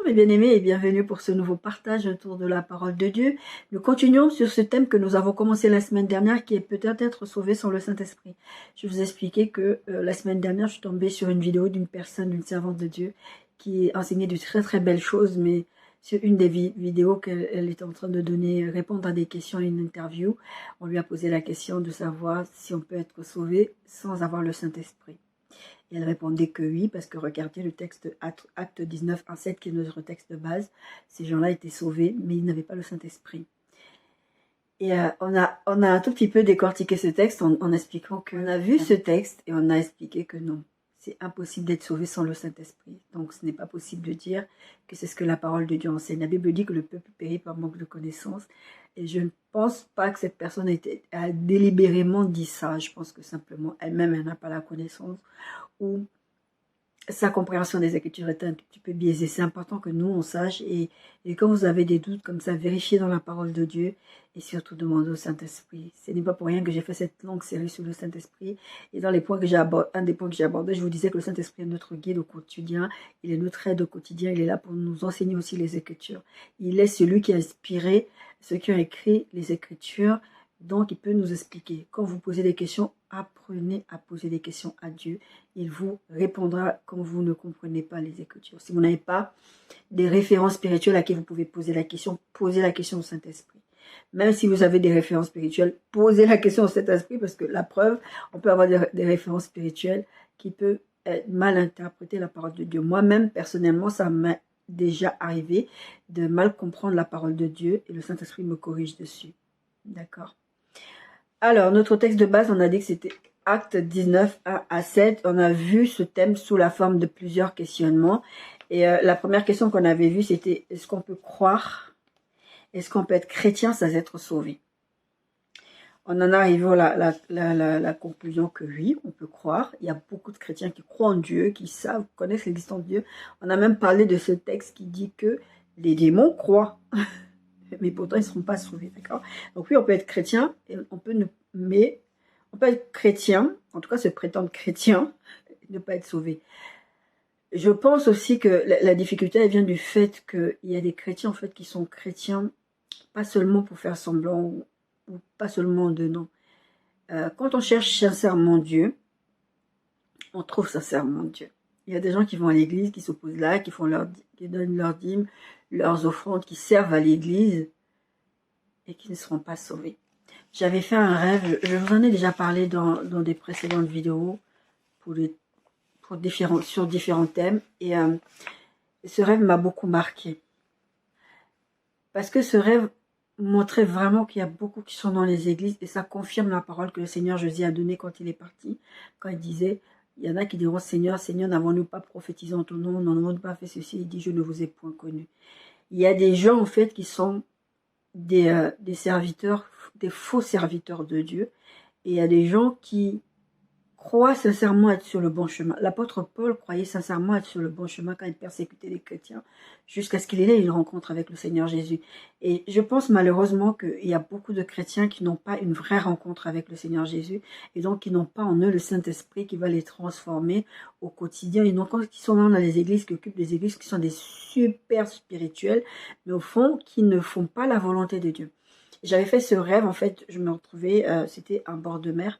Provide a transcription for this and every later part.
mes bien-aimés et bienvenue pour ce nouveau partage autour de la parole de Dieu. Nous continuons sur ce thème que nous avons commencé la semaine dernière qui est peut-être être sauvé sans le Saint-Esprit. Je vous ai expliqué que la semaine dernière, je suis tombée sur une vidéo d'une personne, d'une servante de Dieu qui enseignait de très très belles choses, mais sur une des vidéos qu'elle était en train de donner, répondre à des questions, une interview, on lui a posé la question de savoir si on peut être sauvé sans avoir le Saint-Esprit. Et elle répondait que oui, parce que regardez le texte Acte 19, 1-7, qui est notre texte de base. Ces gens-là étaient sauvés, mais ils n'avaient pas le Saint-Esprit. Et on a un tout petit peu décortiqué ce texte en expliquant qu'on a vu ce texte et on a expliqué que non. C'est impossible d'être sauvé sans le Saint-Esprit. Donc ce n'est pas possible de dire que c'est ce que la parole de Dieu enseigne. La Bible dit que le peuple périt par manque de connaissances. Et je ne pense pas que cette personne a délibérément dit ça. Je pense que simplement elle-même, elle n'a pas la connaissance. Ou sa compréhension des Écritures est un petit peu biaisée. C'est important que nous, on sache. Et quand vous avez des doutes comme ça, vérifiez dans la parole de Dieu. Et surtout, demandez au Saint-Esprit. Ce n'est pas pour rien que j'ai fait cette longue série sur le Saint-Esprit. Et dans les points que j'ai abordés, un des points que j'ai abordé, je vous disais que le Saint-Esprit est notre guide au quotidien. Il est notre aide au quotidien. Il est là pour nous enseigner aussi les Écritures. Il est celui qui a inspiré ceux qui ont écrit les Écritures. Donc, il peut nous expliquer. Quand vous posez des questions, apprenez à poser des questions à Dieu. Il vous répondra quand vous ne comprenez pas les Écritures. Si vous n'avez pas des références spirituelles à qui vous pouvez poser la question, posez la question au Saint-Esprit. Même si vous avez des références spirituelles, posez la question au Saint-Esprit, parce que la preuve, on peut avoir des références spirituelles qui peuvent mal interpréter la parole de Dieu. Moi-même, personnellement, ça m'est déjà arrivé de mal comprendre la parole de Dieu et le Saint-Esprit me corrige dessus. D'accord? Alors, notre texte de base, on a dit que c'était Acte 19, 1-7. On a vu ce thème sous la forme de plusieurs questionnements. Et la première question qu'on avait vue, c'était est-ce qu'on peut croire? Est-ce qu'on peut être chrétien sans être sauvé? On en arrive à la conclusion que oui, on peut croire. Il y a beaucoup de chrétiens qui croient en Dieu, qui savent, connaissent l'existence de Dieu. On a même parlé de ce texte qui dit que les démons croient. Mais pourtant, ils ne seront pas sauvés, d'accord? Donc oui, on peut être chrétien, mais on peut être chrétien, en tout cas se prétendre chrétien, et ne pas être sauvé. Je pense aussi que la difficulté, elle vient du fait qu'il y a des chrétiens, en fait, qui sont chrétiens, pas seulement pour faire semblant, ou pas seulement de nom. Quand on cherche sincèrement Dieu, on trouve sincèrement Dieu. Il y a des gens qui vont à l'église, qui s'opposent là, qui donnent leurs dîmes, leurs offrandes, qui servent à l'église, et qui ne seront pas sauvés. J'avais fait un rêve, je vous en ai déjà parlé dans des précédentes vidéos sur différents thèmes, et ce rêve m'a beaucoup marqué. Parce que ce rêve montrait vraiment qu'il y a beaucoup qui sont dans les églises, et ça confirme la parole que le Seigneur Jésus a donnée quand il est parti, quand il disait, il y en a qui diront, Seigneur, Seigneur, n'avons-nous pas prophétisé en ton nom, n'avons-nous pas fait ceci? Il dit, je ne vous ai point connu. Il y a des gens, en fait, qui sont des serviteurs, des faux serviteurs de Dieu, et il y a des gens qui croient sincèrement être sur le bon chemin. L'apôtre Paul croyait sincèrement être sur le bon chemin quand il persécutait les chrétiens, jusqu'à ce qu'il ait une rencontre avec le Seigneur Jésus. Et je pense malheureusement qu'il y a beaucoup de chrétiens qui n'ont pas une vraie rencontre avec le Seigneur Jésus, et donc qui n'ont pas en eux le Saint-Esprit qui va les transformer au quotidien. Et donc qui sont dans les églises, qui occupent des églises, qui sont des super spirituels, mais au fond, qui ne font pas la volonté de Dieu. J'avais fait ce rêve, en fait, je me retrouvais, c'était un bord de mer.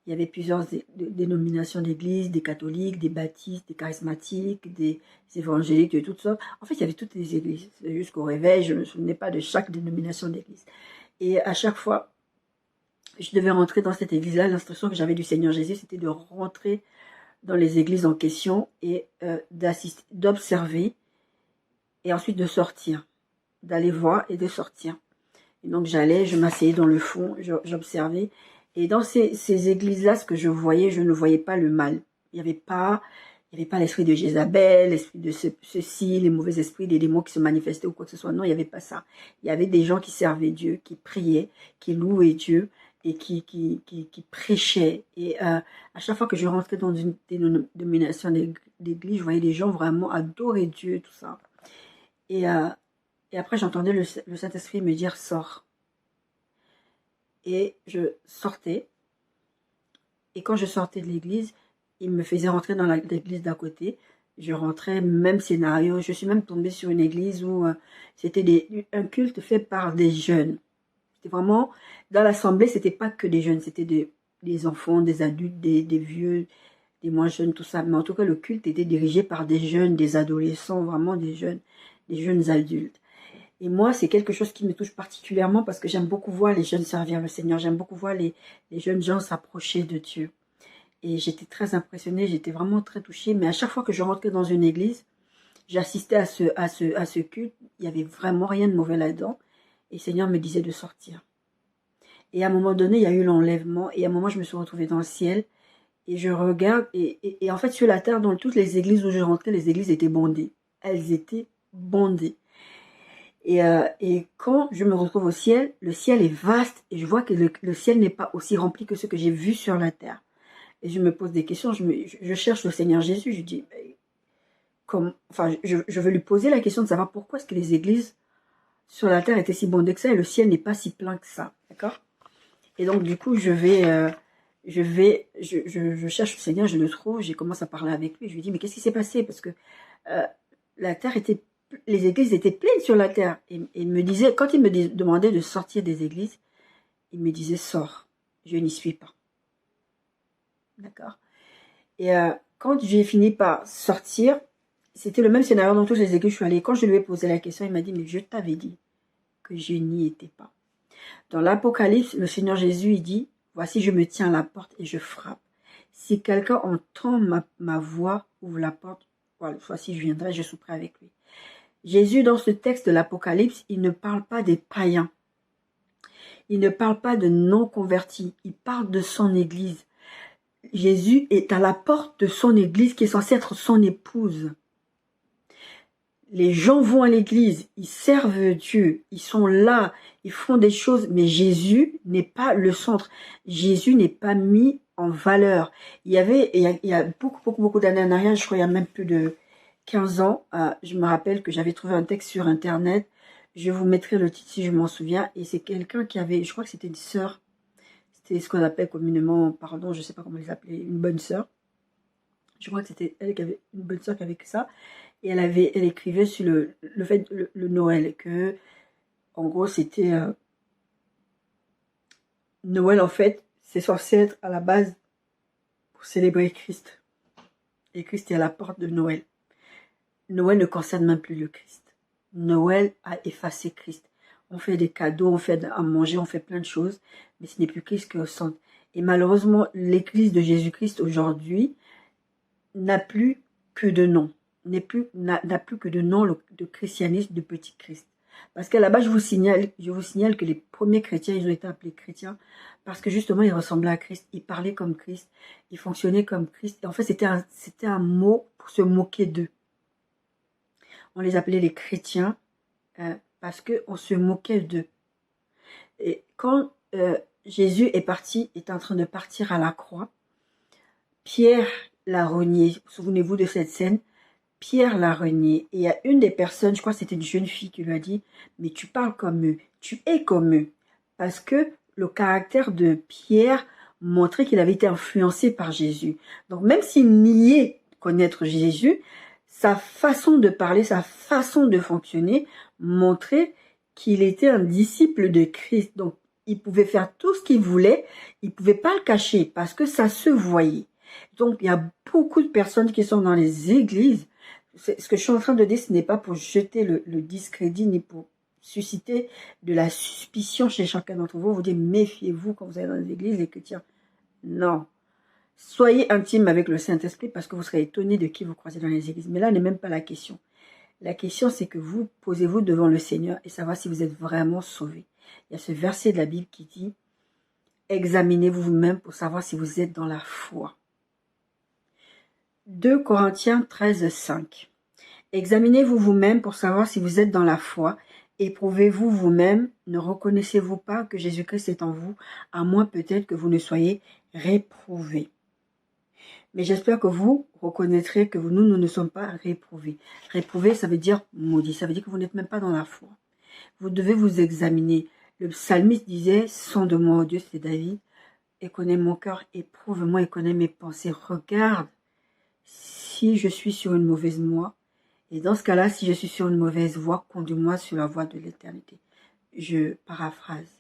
Il y avait plusieurs dénominations d'églises, des catholiques, des baptistes, des charismatiques, des évangéliques, de toutes sortes. En fait, il y avait toutes les églises. Jusqu'au réveil, je ne me souvenais pas de chaque dénomination d'église. Et à chaque fois, je devais rentrer dans cette église-là. L'instruction que j'avais du Seigneur Jésus, c'était de rentrer dans les églises en question et d'observer et ensuite de sortir, d'aller voir et de sortir. Et donc j'allais, je m'asseyais dans le fond, j'observais. Et dans ces églises-là, ce que je voyais, je ne voyais pas le mal. Il n'y avait pas l'esprit de Jézabel, l'esprit de ceci, les mauvais esprits, les démons qui se manifestaient ou quoi que ce soit. Non, il n'y avait pas ça. Il y avait des gens qui servaient Dieu, qui priaient, qui louaient Dieu et qui prêchaient. Et à chaque fois que je rentrais dans une dénomination d'église, je voyais des gens vraiment adorer Dieu, tout ça. Et après, j'entendais le Saint-Esprit me dire « Sors ». Et je sortais. Et quand je sortais de l'église, il me faisait rentrer dans l'église d'à côté. Je rentrais, même scénario. Je suis même tombée sur une église où c'était un culte fait par des jeunes. C'était vraiment, dans l'assemblée, c'était pas que des jeunes, c'était des enfants, des adultes, des vieux, des moins jeunes, tout ça. Mais en tout cas, le culte était dirigé par des jeunes, des adolescents, vraiment des jeunes adultes. Et moi, c'est quelque chose qui me touche particulièrement parce que j'aime beaucoup voir les jeunes servir le Seigneur. J'aime beaucoup voir les jeunes gens s'approcher de Dieu. Et j'étais très impressionnée, j'étais vraiment très touchée. Mais à chaque fois que je rentrais dans une église, j'assistais à ce culte. Il n'y avait vraiment rien de mauvais là-dedans. Et le Seigneur me disait de sortir. Et à un moment donné, il y a eu l'enlèvement. Et à un moment, je me suis retrouvée dans le ciel. Et je regarde. Et en fait, sur la terre, dans toutes les églises où je rentrais, les églises étaient bondées. Elles étaient bondées. Et quand je me retrouve au ciel, le ciel est vaste. Et je vois que le ciel n'est pas aussi rempli que ce que j'ai vu sur la terre. Et je me pose des questions. Je cherche le Seigneur Jésus. Je dis, je veux lui poser la question de savoir pourquoi est-ce que les églises sur la terre étaient si bondées que ça et le ciel n'est pas si plein que ça. D'accord? Et donc, du coup, je cherche le Seigneur, je le trouve, j'ai commencé à parler avec lui. Je lui dis, mais qu'est-ce qui s'est passé? Parce que la terre les églises étaient pleines sur la terre. Et il me disait, quand il me demandait de sortir des églises, il me disait, sors. Je n'y suis pas. D'accord? Et quand j'ai fini par sortir, c'était le même scénario dans toutes les églises où je suis allée. Quand je lui ai posé la question, il m'a dit, mais je t'avais dit que je n'y étais pas. Dans l'Apocalypse, le Seigneur Jésus, il dit, voici, je me tiens à la porte et je frappe. Si quelqu'un entend ma voix, ouvre la porte, voilà, voici, je viendrai, je souperai avec lui. Jésus, dans ce texte de l'Apocalypse, il ne parle pas des païens. Il ne parle pas de non-convertis. Il parle de son église. Jésus est à la porte de son église qui est censée être son épouse. Les gens vont à l'église, ils servent Dieu, ils sont là, ils font des choses, mais Jésus n'est pas le centre. Jésus n'est pas mis en valeur. Il y a beaucoup d'années en arrière, je crois il y a même plus de 15 ans, je me rappelle que j'avais trouvé un texte sur Internet. Je vous mettrai le titre si je m'en souviens. Et c'est quelqu'un qui avait, je crois que c'était une sœur. C'était ce qu'on appelle communément, pardon, je ne sais pas comment les appeler, une bonne sœur. Je crois que c'était elle qui avait une bonne sœur qui avait que ça. Et elle écrivait sur le Noël, que en gros c'était Noël en fait, c'est censé être à la base pour célébrer Christ. Et Christ est à la porte de Noël. Noël ne concerne même plus le Christ. Noël a effacé Christ. On fait des cadeaux, on fait à manger, on fait plein de choses, mais ce n'est plus Christ qui ressent. Et malheureusement, l'église de Jésus-Christ aujourd'hui n'a plus que de nom. N'a plus que de nom de christianisme, de petit Christ. Parce qu'à la base, je vous signale que les premiers chrétiens, ils ont été appelés chrétiens parce que justement, ils ressemblaient à Christ, ils parlaient comme Christ, ils fonctionnaient comme Christ. Et en fait, c'était un mot pour se moquer d'eux. On les appelait les chrétiens parce qu'on se moquait d'eux. Et quand Jésus est en train de partir à la croix, Pierre l'a renié. Souvenez-vous de cette scène. Pierre l'a renié. Et il y a une des personnes, je crois que c'était une jeune fille qui lui a dit, mais tu parles comme eux, tu es comme eux. Parce que le caractère de Pierre montrait qu'il avait été influencé par Jésus. Donc même s'il niait connaître Jésus, sa façon de parler, sa façon de fonctionner montrait qu'il était un disciple de Christ. Donc il pouvait faire tout ce qu'il voulait, il ne pouvait pas le cacher parce que ça se voyait. Donc il y a beaucoup de personnes qui sont dans les églises. Ce que je suis en train de dire, ce n'est pas pour jeter le discrédit ni pour susciter de la suspicion chez chacun d'entre vous. Vous dites, méfiez-vous quand vous allez dans les églises, les chrétiens. Non. Soyez intime avec le Saint-Esprit parce que vous serez étonné de qui vous croisez dans les églises. Mais là n'est même pas la question. La question, c'est que vous posez-vous devant le Seigneur et savoir si vous êtes vraiment sauvé. Il y a ce verset de la Bible qui dit, examinez-vous vous-même pour savoir si vous êtes dans la foi. 2 Corinthiens 13, 5. Examinez-vous vous-même pour savoir si vous êtes dans la foi. Éprouvez-vous vous-même. Ne reconnaissez-vous pas que Jésus-Christ est en vous, à moins peut-être que vous ne soyez réprouvés. Mais j'espère que vous reconnaîtrez que nous ne sommes pas réprouvés. Réprouvés, ça veut dire maudit. Ça veut dire que vous n'êtes même pas dans la foi. Vous devez vous examiner. Le psalmiste disait, sonde-moi, oh Dieu, c'est David, et connais mon cœur, éprouve-moi et connais mes pensées. Regarde si je suis sur une mauvaise voie. Et dans ce cas-là, si je suis sur une mauvaise voie, conduis-moi sur la voie de l'éternité. Je paraphrase.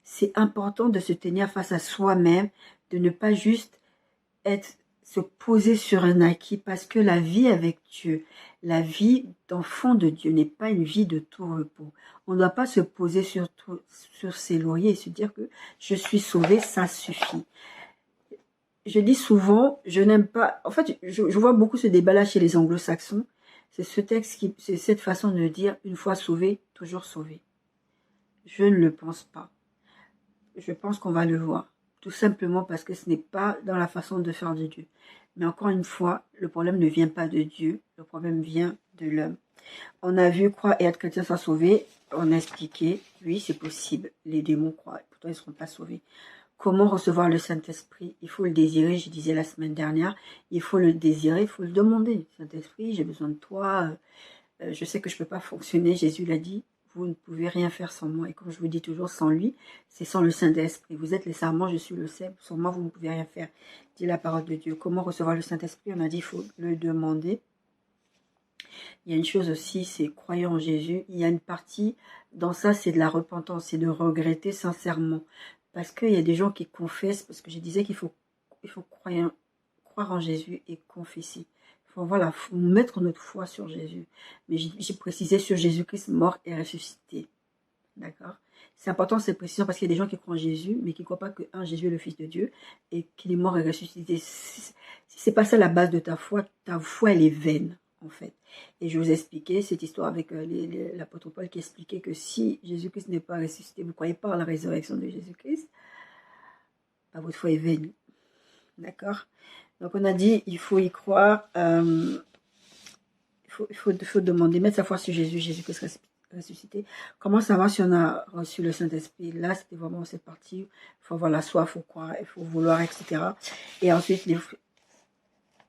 C'est important de se tenir face à soi-même, de ne pas juste se poser sur un acquis, parce que la vie avec Dieu, la vie d'enfant de Dieu n'est pas une vie de tout repos. On ne doit pas se poser sur ses lauriers et se dire que je suis sauvé, ça suffit. Je dis souvent, je n'aime pas, en fait, je vois beaucoup ce débat-là chez les anglo-saxons. C'est c'est cette façon de dire, une fois sauvé, toujours sauvé. Je ne le pense pas. Je pense qu'on va le voir. Tout simplement parce que ce n'est pas dans la façon de faire de Dieu. Mais encore une fois, le problème ne vient pas de Dieu, le problème vient de l'homme. On a vu croire et être chrétien sans sauver, on a expliqué, oui, c'est possible. Les démons croient, pourtant ils ne seront pas sauvés. Comment recevoir le Saint-Esprit? Il faut le désirer, je disais la semaine dernière, il faut le désirer, il faut le demander. Saint-Esprit, j'ai besoin de toi, je sais que je ne peux pas fonctionner, Jésus l'a dit, vous ne pouvez rien faire sans moi. Et comme je vous dis toujours, sans lui, c'est sans le Saint-Esprit. Vous êtes les sarments, je suis le cèpe, sans moi, vous ne pouvez rien faire, dit la parole de Dieu. Comment recevoir le Saint-Esprit? On a dit, il faut le demander. Il y a une chose aussi, c'est croire en Jésus. Il y a une partie, dans ça, c'est de la repentance, c'est de regretter sincèrement. Parce qu'il y a des gens qui confessent, parce que je disais qu'il faut croire en Jésus et confesser. Voilà, faut mettre notre foi sur Jésus. Mais j'ai précisé sur Jésus-Christ mort et ressuscité. D'accord? C'est important cette précision parce qu'il y a des gens qui croient en Jésus, mais qui ne croient pas que Jésus est le Fils de Dieu et qu'il est mort et ressuscité. Si c'est pas ça la base de ta foi elle est vaine, en fait. Et je vous ai expliqué cette histoire avec l'apôtre Paul qui expliquait que si Jésus-Christ n'est pas ressuscité, vous ne croyez pas à la résurrection de Jésus-Christ, bah, votre foi est vaine. D'accord? Donc on a dit, il faut y croire, il faut demander, mettre sa foi sur Jésus, Jésus-Christ ressuscité. Comment savoir si on a reçu le Saint-Esprit? Là, c'était vraiment cette partie, il faut avoir la soif, il faut croire, il faut vouloir, etc. Et ensuite,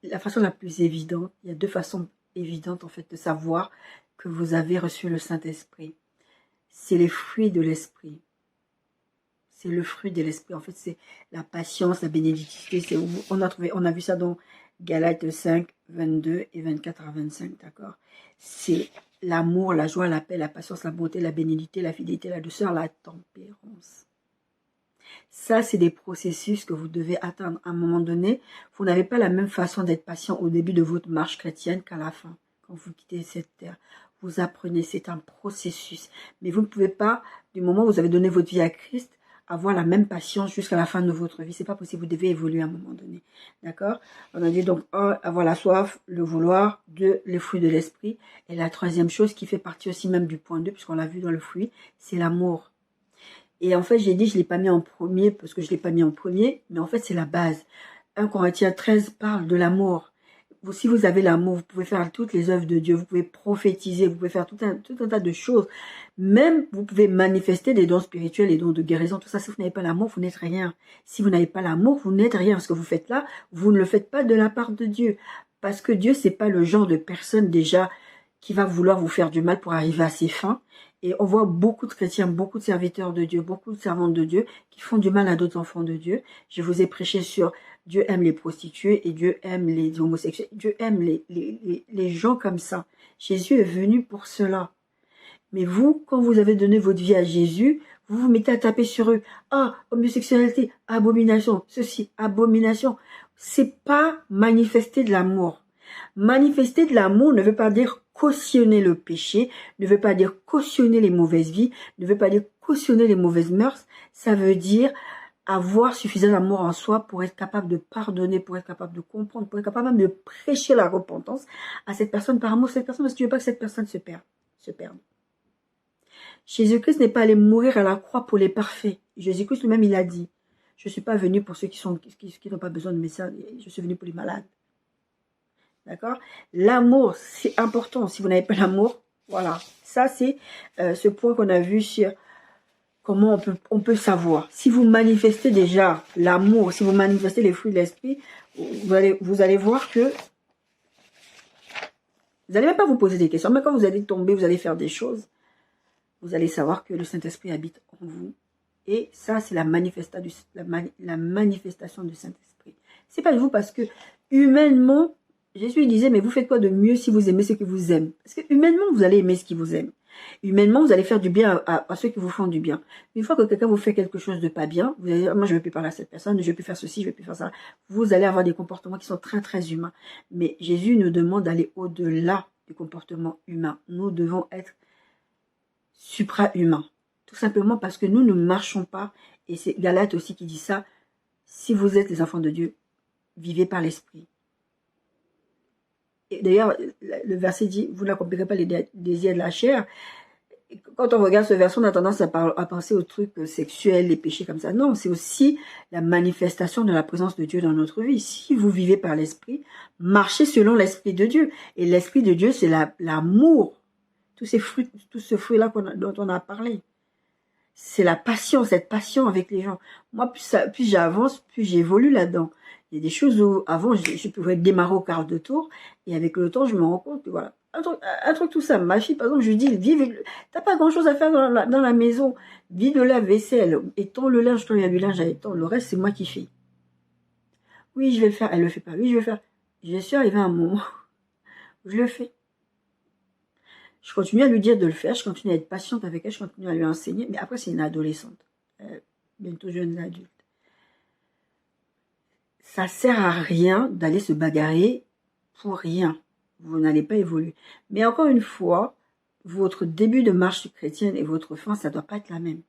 la façon la plus évidente, il y a deux façons évidentes en fait de savoir que vous avez reçu le Saint-Esprit. C'est les fruits de l'Esprit. C'est le fruit de l'esprit. En fait, c'est la patience, la bénédicité. On a vu ça dans Galates 5, 22 et 24 à 25, d'accord? C'est l'amour, la joie, la paix, la patience, la bonté, la bénédicité, la fidélité, la douceur, la tempérance. Ça, c'est des processus que vous devez atteindre à un moment donné. Vous n'avez pas la même façon d'être patient au début de votre marche chrétienne qu'à la fin, quand vous quittez cette terre. Vous apprenez, c'est un processus. Mais vous ne pouvez pas, du moment où vous avez donné votre vie à Christ, avoir la même patience jusqu'à la fin de votre vie. C'est pas possible, vous devez évoluer à un moment donné. D'accord? On a dit donc, 1, avoir la soif, le vouloir, 2, les fruits de l'esprit. Et la troisième chose qui fait partie aussi même du point 2, puisqu'on l'a vu dans le fruit, c'est l'amour. Et en fait, j'ai dit, je ne l'ai pas mis en premier, parce que je ne l'ai pas mis en premier, mais en fait, c'est la base. 1 Corinthiens 13 parle de l'amour. Si vous avez l'amour, vous pouvez faire toutes les œuvres de Dieu, vous pouvez prophétiser, vous pouvez faire tout un tas de choses. Même, vous pouvez manifester des dons spirituels, des dons de guérison, tout ça. Si vous n'avez pas l'amour, vous n'êtes rien. Si vous n'avez pas l'amour, vous n'êtes rien. Ce que vous faites là, vous ne le faites pas de la part de Dieu. Parce que Dieu, c'est pas le genre de personne déjà qui va vouloir vous faire du mal pour arriver à ses fins. Et on voit beaucoup de chrétiens, beaucoup de serviteurs de Dieu, beaucoup de servantes de Dieu qui font du mal à d'autres enfants de Dieu. Je vous ai prêché sur Dieu aime les prostituées et Dieu aime les homosexuels. Dieu aime les gens comme ça. Jésus est venu pour cela. Mais vous, quand vous avez donné votre vie à Jésus, vous vous mettez à taper sur eux. Ah, homosexualité, abomination, ceci, abomination. C'est pas manifester de l'amour. Manifester de l'amour ne veut pas dire cautionner le péché, ne veut pas dire cautionner les mauvaises vies, ne veut pas dire cautionner les mauvaises mœurs. Ça veut dire avoir suffisamment d'amour en soi pour être capable de pardonner, pour être capable de comprendre, pour être capable même de prêcher la repentance à cette personne par amour à cette personne, parce que tu veux pas que cette personne se perde. Jésus-Christ n'est pas allé mourir à la croix pour les parfaits. Jésus-Christ lui-même, il a dit, je ne suis pas venu pour ceux qui n'ont pas besoin de médecin, je suis venu pour les malades. D'accord? L'amour, c'est important. Si vous n'avez pas l'amour, voilà. Ça, c'est ce point qu'on a vu sur comment on peut savoir. Si vous manifestez déjà l'amour, si vous manifestez les fruits de l'esprit, vous allez voir que vous n'allez même pas vous poser des questions. Mais quand vous allez tomber, vous allez faire des choses, vous allez savoir que le Saint-Esprit habite en vous. Et ça, c'est la manifestation du Saint-Esprit. C'est pas de vous parce que humainement, Jésus disait, mais vous faites quoi de mieux si vous aimez ceux qui vous aiment? Parce que humainement, vous allez aimer ce qui vous aime. Humainement, vous allez faire du bien à ceux qui vous font du bien. Une fois que quelqu'un vous fait quelque chose de pas bien, vous allez dire, moi je ne vais plus parler à cette personne, je ne vais plus faire ceci, je ne vais plus faire ça. Vous allez avoir des comportements qui sont très très humains. Mais Jésus nous demande d'aller au-delà du comportement humain. Nous devons être supra-humains. Tout simplement parce que nous ne marchons pas, et c'est Galate aussi qui dit ça, si vous êtes les enfants de Dieu, vivez par l'esprit. D'ailleurs, le verset dit, vous n'accomplirez pas les désirs de la chair. Quand on regarde ce verset, on a tendance à penser aux trucs sexuels, les péchés comme ça. Non, c'est aussi la manifestation de la présence de Dieu dans notre vie. Si vous vivez par l'esprit, marchez selon l'esprit de Dieu. Et l'esprit de Dieu, c'est l'amour. Tous ce fruit-là dont on a parlé. C'est la passion, cette passion avec les gens. Moi, plus j'avance, plus j'évolue là-dedans. Il y a des choses où, avant, je pouvais démarrer au quart de tour, et avec le temps, je me rends compte que voilà. Un truc tout ça. Ma fille, par exemple, je lui dis, t'as pas grand-chose à faire dans la maison. Vide le lave-vaisselle, étends le linge quand il y a du linge à étendre. Le reste, c'est moi qui fais. Oui, je vais le faire. Elle le fait pas. Oui, je vais le faire. Je suis arrivé à un moment où je le fais. Je continue à lui dire de le faire, je continue à être patiente avec elle, je continue à lui enseigner. Mais après, c'est une adolescente, bientôt jeune adulte. Ça sert à rien d'aller se bagarrer pour rien. Vous n'allez pas évoluer. Mais encore une fois, votre début de marche chrétienne et votre fin, ça ne doit pas être la même.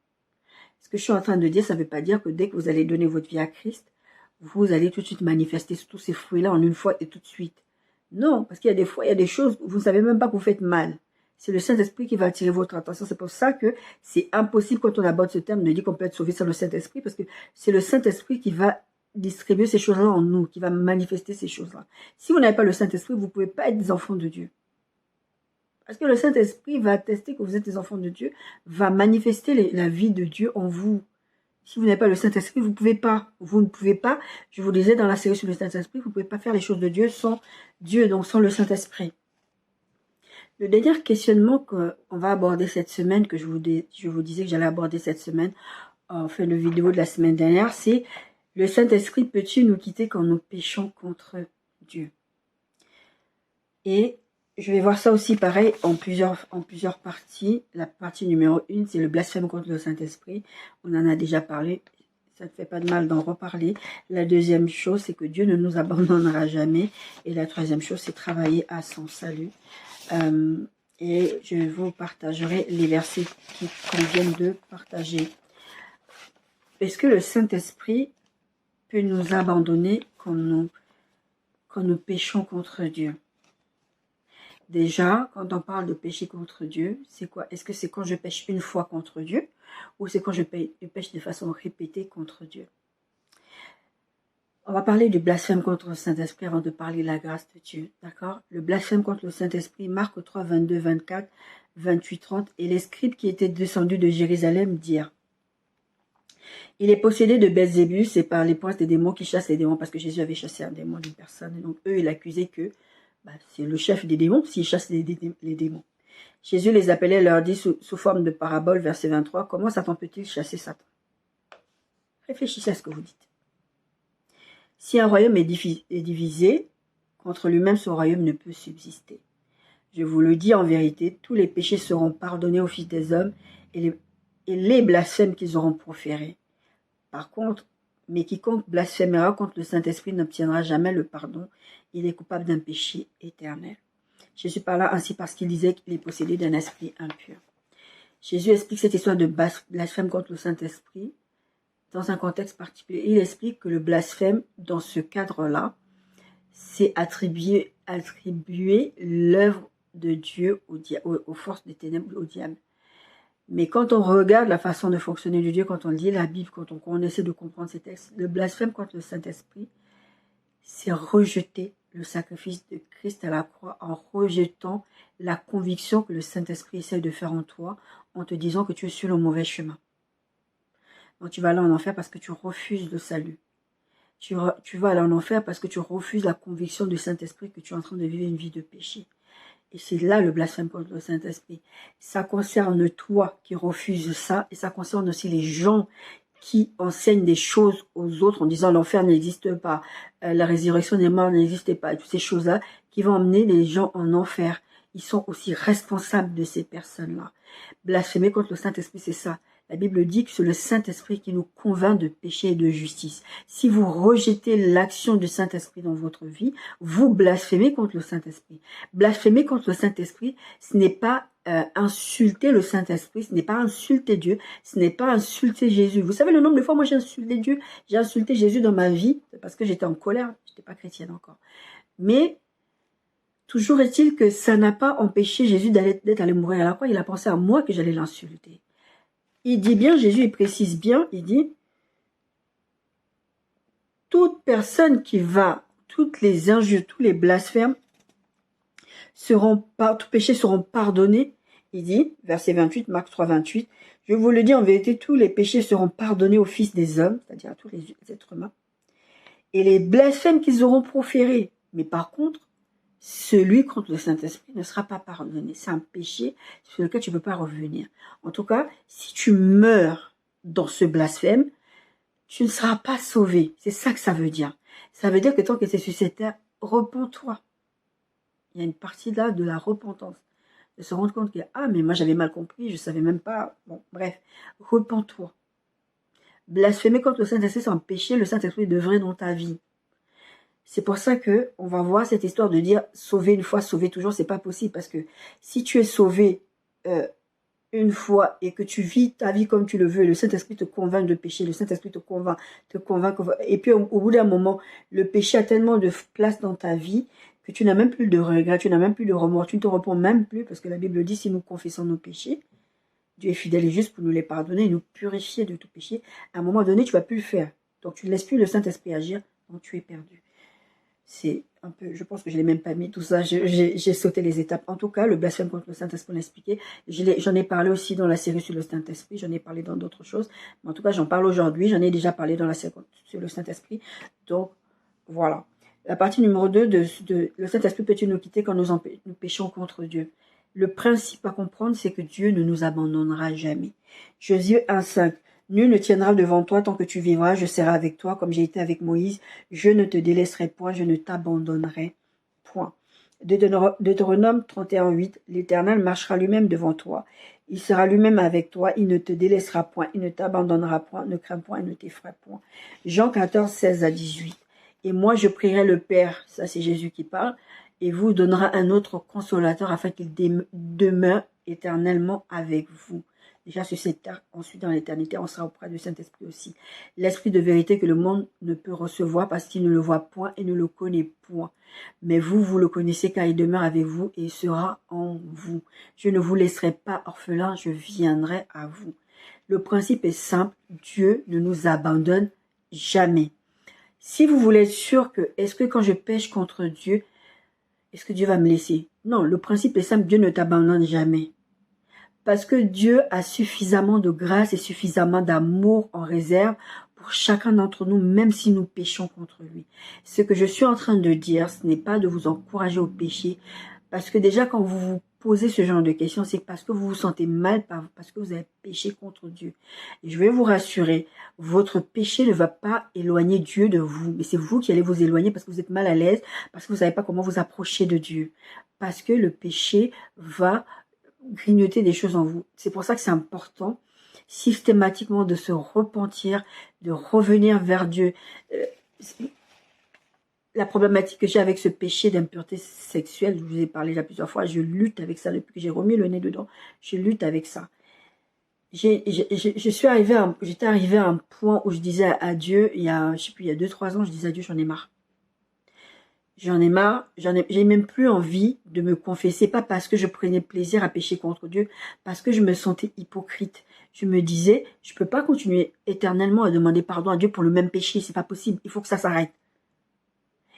Ce que je suis en train de dire, ça ne veut pas dire que dès que vous allez donner votre vie à Christ, vous allez tout de suite manifester tous ces fruits-là en une fois et tout de suite. Non, parce qu'il y a des fois, il y a des choses où vous ne savez même pas que vous faites mal. C'est le Saint-Esprit qui va attirer votre attention. C'est pour ça que c'est impossible quand on aborde ce terme de dire qu'on peut être sauvé sans le Saint-Esprit, parce que c'est le Saint-Esprit qui va distribuer ces choses-là en nous, qui va manifester ces choses-là. Si vous n'avez pas le Saint-Esprit, vous ne pouvez pas être des enfants de Dieu. Parce que le Saint-Esprit va attester que vous êtes des enfants de Dieu, va manifester la vie de Dieu en vous. Si vous n'avez pas le Saint-Esprit, vous ne pouvez pas. Vous ne pouvez pas, je vous disais dans la série sur le Saint-Esprit, vous ne pouvez pas faire les choses de Dieu sans Dieu, donc sans le Saint-Esprit. Le dernier questionnement qu'on va aborder cette semaine, que je vous disais que j'allais aborder cette semaine, en fin de vidéo de la semaine dernière, c'est le Saint-Esprit peut-il nous quitter quand nous péchons contre Dieu? Et je vais voir ça aussi pareil en plusieurs parties. La partie numéro 1, c'est le blasphème contre le Saint-Esprit. On en a déjà parlé. Ça ne fait pas de mal d'en reparler. La deuxième chose, c'est que Dieu ne nous abandonnera jamais. Et la troisième chose, c'est travailler à son salut. Et je vous partagerai les versets qui conviennent de partager. Est-ce que le Saint-Esprit peut nous abandonner quand nous péchons contre Dieu? Déjà, quand on parle de pécher contre Dieu, c'est quoi? Est-ce que c'est quand je pêche une fois contre Dieu ou c'est quand je pêche de façon répétée contre Dieu? On va parler du blasphème contre le Saint-Esprit avant de parler de la grâce de Dieu, d'accord? Le blasphème contre le Saint-Esprit, Marc 3, 22, 24, 28, 30, et les scribes qui étaient descendus de Jérusalem dirent: il est possédé de Belzébul, c'est par les princes des démons qui chassent les démons, parce que Jésus avait chassé un démon d'une personne, et donc eux, ils accusaient que c'est le chef des démons s'il chasse les démons. Jésus les appelait, leur dit sous forme de parabole, verset 23, comment Satan peut-il chasser Satan? Réfléchissez à ce que vous dites. Si un royaume est divisé, contre lui-même son royaume ne peut subsister. Je vous le dis en vérité, tous les péchés seront pardonnés aux fils des hommes et les blasphèmes qu'ils auront proférés. Par contre, mais quiconque blasphémera contre le Saint-Esprit n'obtiendra jamais le pardon. Il est coupable d'un péché éternel. Jésus parla ainsi parce qu'il disait qu'il est possédé d'un esprit impur. Jésus explique cette histoire de blasphème contre le Saint-Esprit dans un contexte particulier. Il explique que le blasphème, dans ce cadre-là, c'est attribuer l'œuvre de Dieu aux forces des ténèbres, au diable. Mais quand on regarde la façon de fonctionner de Dieu, quand on lit la Bible, quand on essaie de comprendre ces textes, le blasphème contre le Saint-Esprit, c'est rejeter le sacrifice de Christ à la croix en rejetant la conviction que le Saint-Esprit essaie de faire en toi, en te disant que tu es sur le mauvais chemin. Donc tu vas aller en enfer parce que tu refuses le salut. Tu vas aller en enfer parce que tu refuses la conviction du Saint-Esprit que tu es en train de vivre une vie de péché. Et c'est là le blasphème contre le Saint-Esprit. Ça concerne toi qui refuses ça, et ça concerne aussi les gens qui enseignent des choses aux autres en disant l'enfer n'existe pas, la résurrection des morts n'existe pas, toutes ces choses-là qui vont emmener les gens en enfer. Ils sont aussi responsables de ces personnes-là. Blasphémer contre le Saint-Esprit, c'est ça. La Bible dit que c'est le Saint-Esprit qui nous convainc de péché et de justice. Si vous rejetez l'action du Saint-Esprit dans votre vie, vous blasphémez contre le Saint-Esprit. Blasphémer contre le Saint-Esprit, ce n'est pas insulter le Saint-Esprit, ce n'est pas insulter Dieu, ce n'est pas insulter Jésus. Vous savez le nombre de fois moi j'ai insulté Dieu, j'ai insulté Jésus dans ma vie, parce que j'étais en colère, je n'étais pas chrétienne encore. Mais toujours est-il que ça n'a pas empêché Jésus d'être allé mourir à la croix, il a pensé à moi que j'allais l'insulter. Il dit bien, Jésus il précise bien, il dit toute personne qui va, toutes les injures, tous les blasphèmes, tout péché seront pardonnés. Il dit, verset 28, Marc 3, 28, je vous le dis en vérité, tous les péchés seront pardonnés aux fils des hommes, c'est-à-dire à tous les êtres humains, et les blasphèmes qu'ils auront proférés. Mais par contre, celui contre le Saint-Esprit ne sera pas pardonné. C'est un péché sur lequel tu ne peux pas revenir. En tout cas, si tu meurs dans ce blasphème, tu ne seras pas sauvé. C'est ça que ça veut dire. Ça veut dire que tant que tu es sur cette terre, repens-toi. Il y a une partie là de la repentance. De se rendre compte que, ah, mais moi j'avais mal compris, je ne savais même pas. Bon, bref, repens-toi. Blasphémer contre le Saint-Esprit, c'est un péché, le Saint-Esprit devrait dans ta vie. C'est pour ça que on va voir cette histoire de dire sauver une fois, sauver toujours, c'est pas possible. Parce que si tu es sauvé une fois et que tu vis ta vie comme tu le veux, le Saint-Esprit te convainc de péché, le Saint-Esprit te convainc. Et puis au bout d'un moment, le péché a tellement de place dans ta vie que tu n'as même plus de regrets, tu n'as même plus de remords, tu ne te repens même plus, parce que la Bible dit, si nous confessons nos péchés, Dieu est fidèle et juste pour nous les pardonner et nous purifier de tout péché. À un moment donné, tu ne vas plus le faire. Donc tu ne laisses plus le Saint-Esprit agir, donc tu es perdu. C'est un peu, je pense que je ne l'ai même pas mis, tout ça, j'ai sauté les étapes. En tout cas, le blasphème contre le Saint-Esprit, on l'a expliqué. J'en ai parlé aussi dans la série sur le Saint-Esprit, j'en ai parlé dans d'autres choses. Mais en tout cas, j'en parle aujourd'hui, j'en ai déjà parlé dans la série sur le Saint-Esprit. Donc, voilà. La partie numéro 2 le Saint-Esprit peut-il nous quitter quand nous péchons contre Dieu? Le principe à comprendre, c'est que Dieu ne nous abandonnera jamais. Josué 1,5. Nul ne tiendra devant toi tant que tu vivras, je serai avec toi comme j'ai été avec Moïse, je ne te délaisserai point, je ne t'abandonnerai point. Deutéronome 31,8, l'Éternel marchera lui-même devant toi, il sera lui-même avec toi, il ne te délaissera point, il ne t'abandonnera point, ne crains point et ne t'effraie point. Jean 14, 16 à 18. Et moi je prierai le Père, ça c'est Jésus qui parle, et vous donnera un autre consolateur afin qu'il demeure éternellement avec vous. Déjà sur cette terre, ensuite dans l'éternité, on sera auprès du Saint-Esprit aussi. L'Esprit de vérité que le monde ne peut recevoir parce qu'il ne le voit point et ne le connaît point. Mais vous, vous le connaissez car il demeure avec vous et il sera en vous. Je ne vous laisserai pas orphelins, je viendrai à vous. Le principe est simple, Dieu ne nous abandonne jamais. Si vous voulez être sûr que, est-ce que quand je pêche contre Dieu, est-ce que Dieu va me laisser? Non, le principe est simple, Dieu ne t'abandonne jamais. Parce que Dieu a suffisamment de grâce et suffisamment d'amour en réserve pour chacun d'entre nous, même si nous péchons contre lui. Ce que je suis en train de dire, ce n'est pas de vous encourager au péché, parce que déjà quand vous vous posez ce genre de questions, c'est parce que vous vous sentez mal, parce que vous avez péché contre Dieu. Et je vais vous rassurer, votre péché ne va pas éloigner Dieu de vous, mais c'est vous qui allez vous éloigner parce que vous êtes mal à l'aise, parce que vous ne savez pas comment vous approcher de Dieu. Parce que le péché va grignoter des choses en vous. C'est pour ça que c'est important systématiquement de se repentir, de revenir vers Dieu. La problématique que j'ai avec ce péché d'impureté sexuelle, je vous ai parlé là plusieurs fois, je lutte avec ça depuis que j'ai remis le nez dedans. Je lutte avec ça. J'étais arrivée à un point où je disais à Dieu, il y a 2-3 ans, je disais à Dieu, j'en ai marre. J'en ai marre, j'ai même plus envie de me confesser, pas parce que je prenais plaisir à pécher contre Dieu, parce que je me sentais hypocrite. Je me disais, je peux pas continuer éternellement à demander pardon à Dieu pour le même péché, c'est pas possible, il faut que ça s'arrête.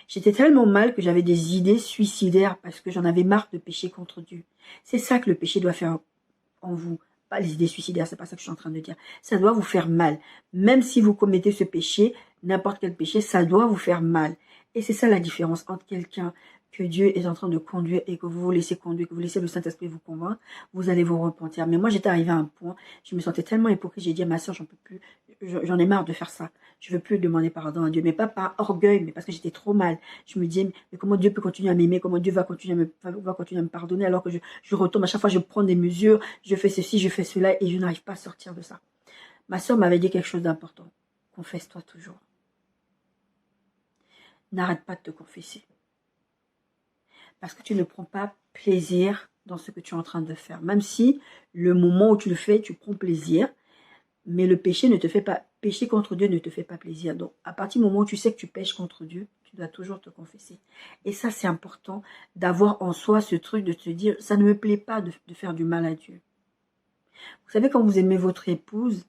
J'étais tellement mal que j'avais des idées suicidaires parce que j'en avais marre de pécher contre Dieu. C'est ça que le péché doit faire en vous. Pas les idées suicidaires, c'est pas ça que je suis en train de dire. Ça doit vous faire mal. Même si vous commettez ce péché, n'importe quel péché, ça doit vous faire mal. Et c'est ça la différence entre quelqu'un que Dieu est en train de conduire et que vous vous laissez conduire, que vous laissez le Saint-Esprit vous convaincre, vous allez vous repentir. Mais moi, j'étais arrivée à un point, je me sentais tellement hypocrite, j'ai dit à ma soeur, j'en peux plus, j'en ai marre de faire ça. Je veux plus demander pardon à Dieu, mais pas par orgueil, mais parce que j'étais trop mal. Je me disais, mais comment Dieu peut continuer à m'aimer, comment Dieu va continuer à me pardonner, alors que je retombe, à chaque fois je prends des mesures, je fais ceci, je fais cela, et je n'arrive pas à sortir de ça. Ma soeur m'avait dit quelque chose d'important. Confesse-toi toujours. N'arrête pas de te confesser. Parce que tu ne prends pas plaisir dans ce que tu es en train de faire. Même si le moment où tu le fais, tu prends plaisir, mais le péché ne te fait pas, pécher contre Dieu ne te fait pas plaisir. Donc, à partir du moment où tu sais que tu pêches contre Dieu, tu dois toujours te confesser. Et ça, c'est important d'avoir en soi ce truc de te dire, ça ne me plaît pas de faire du mal à Dieu. Vous savez, quand vous aimez votre épouse,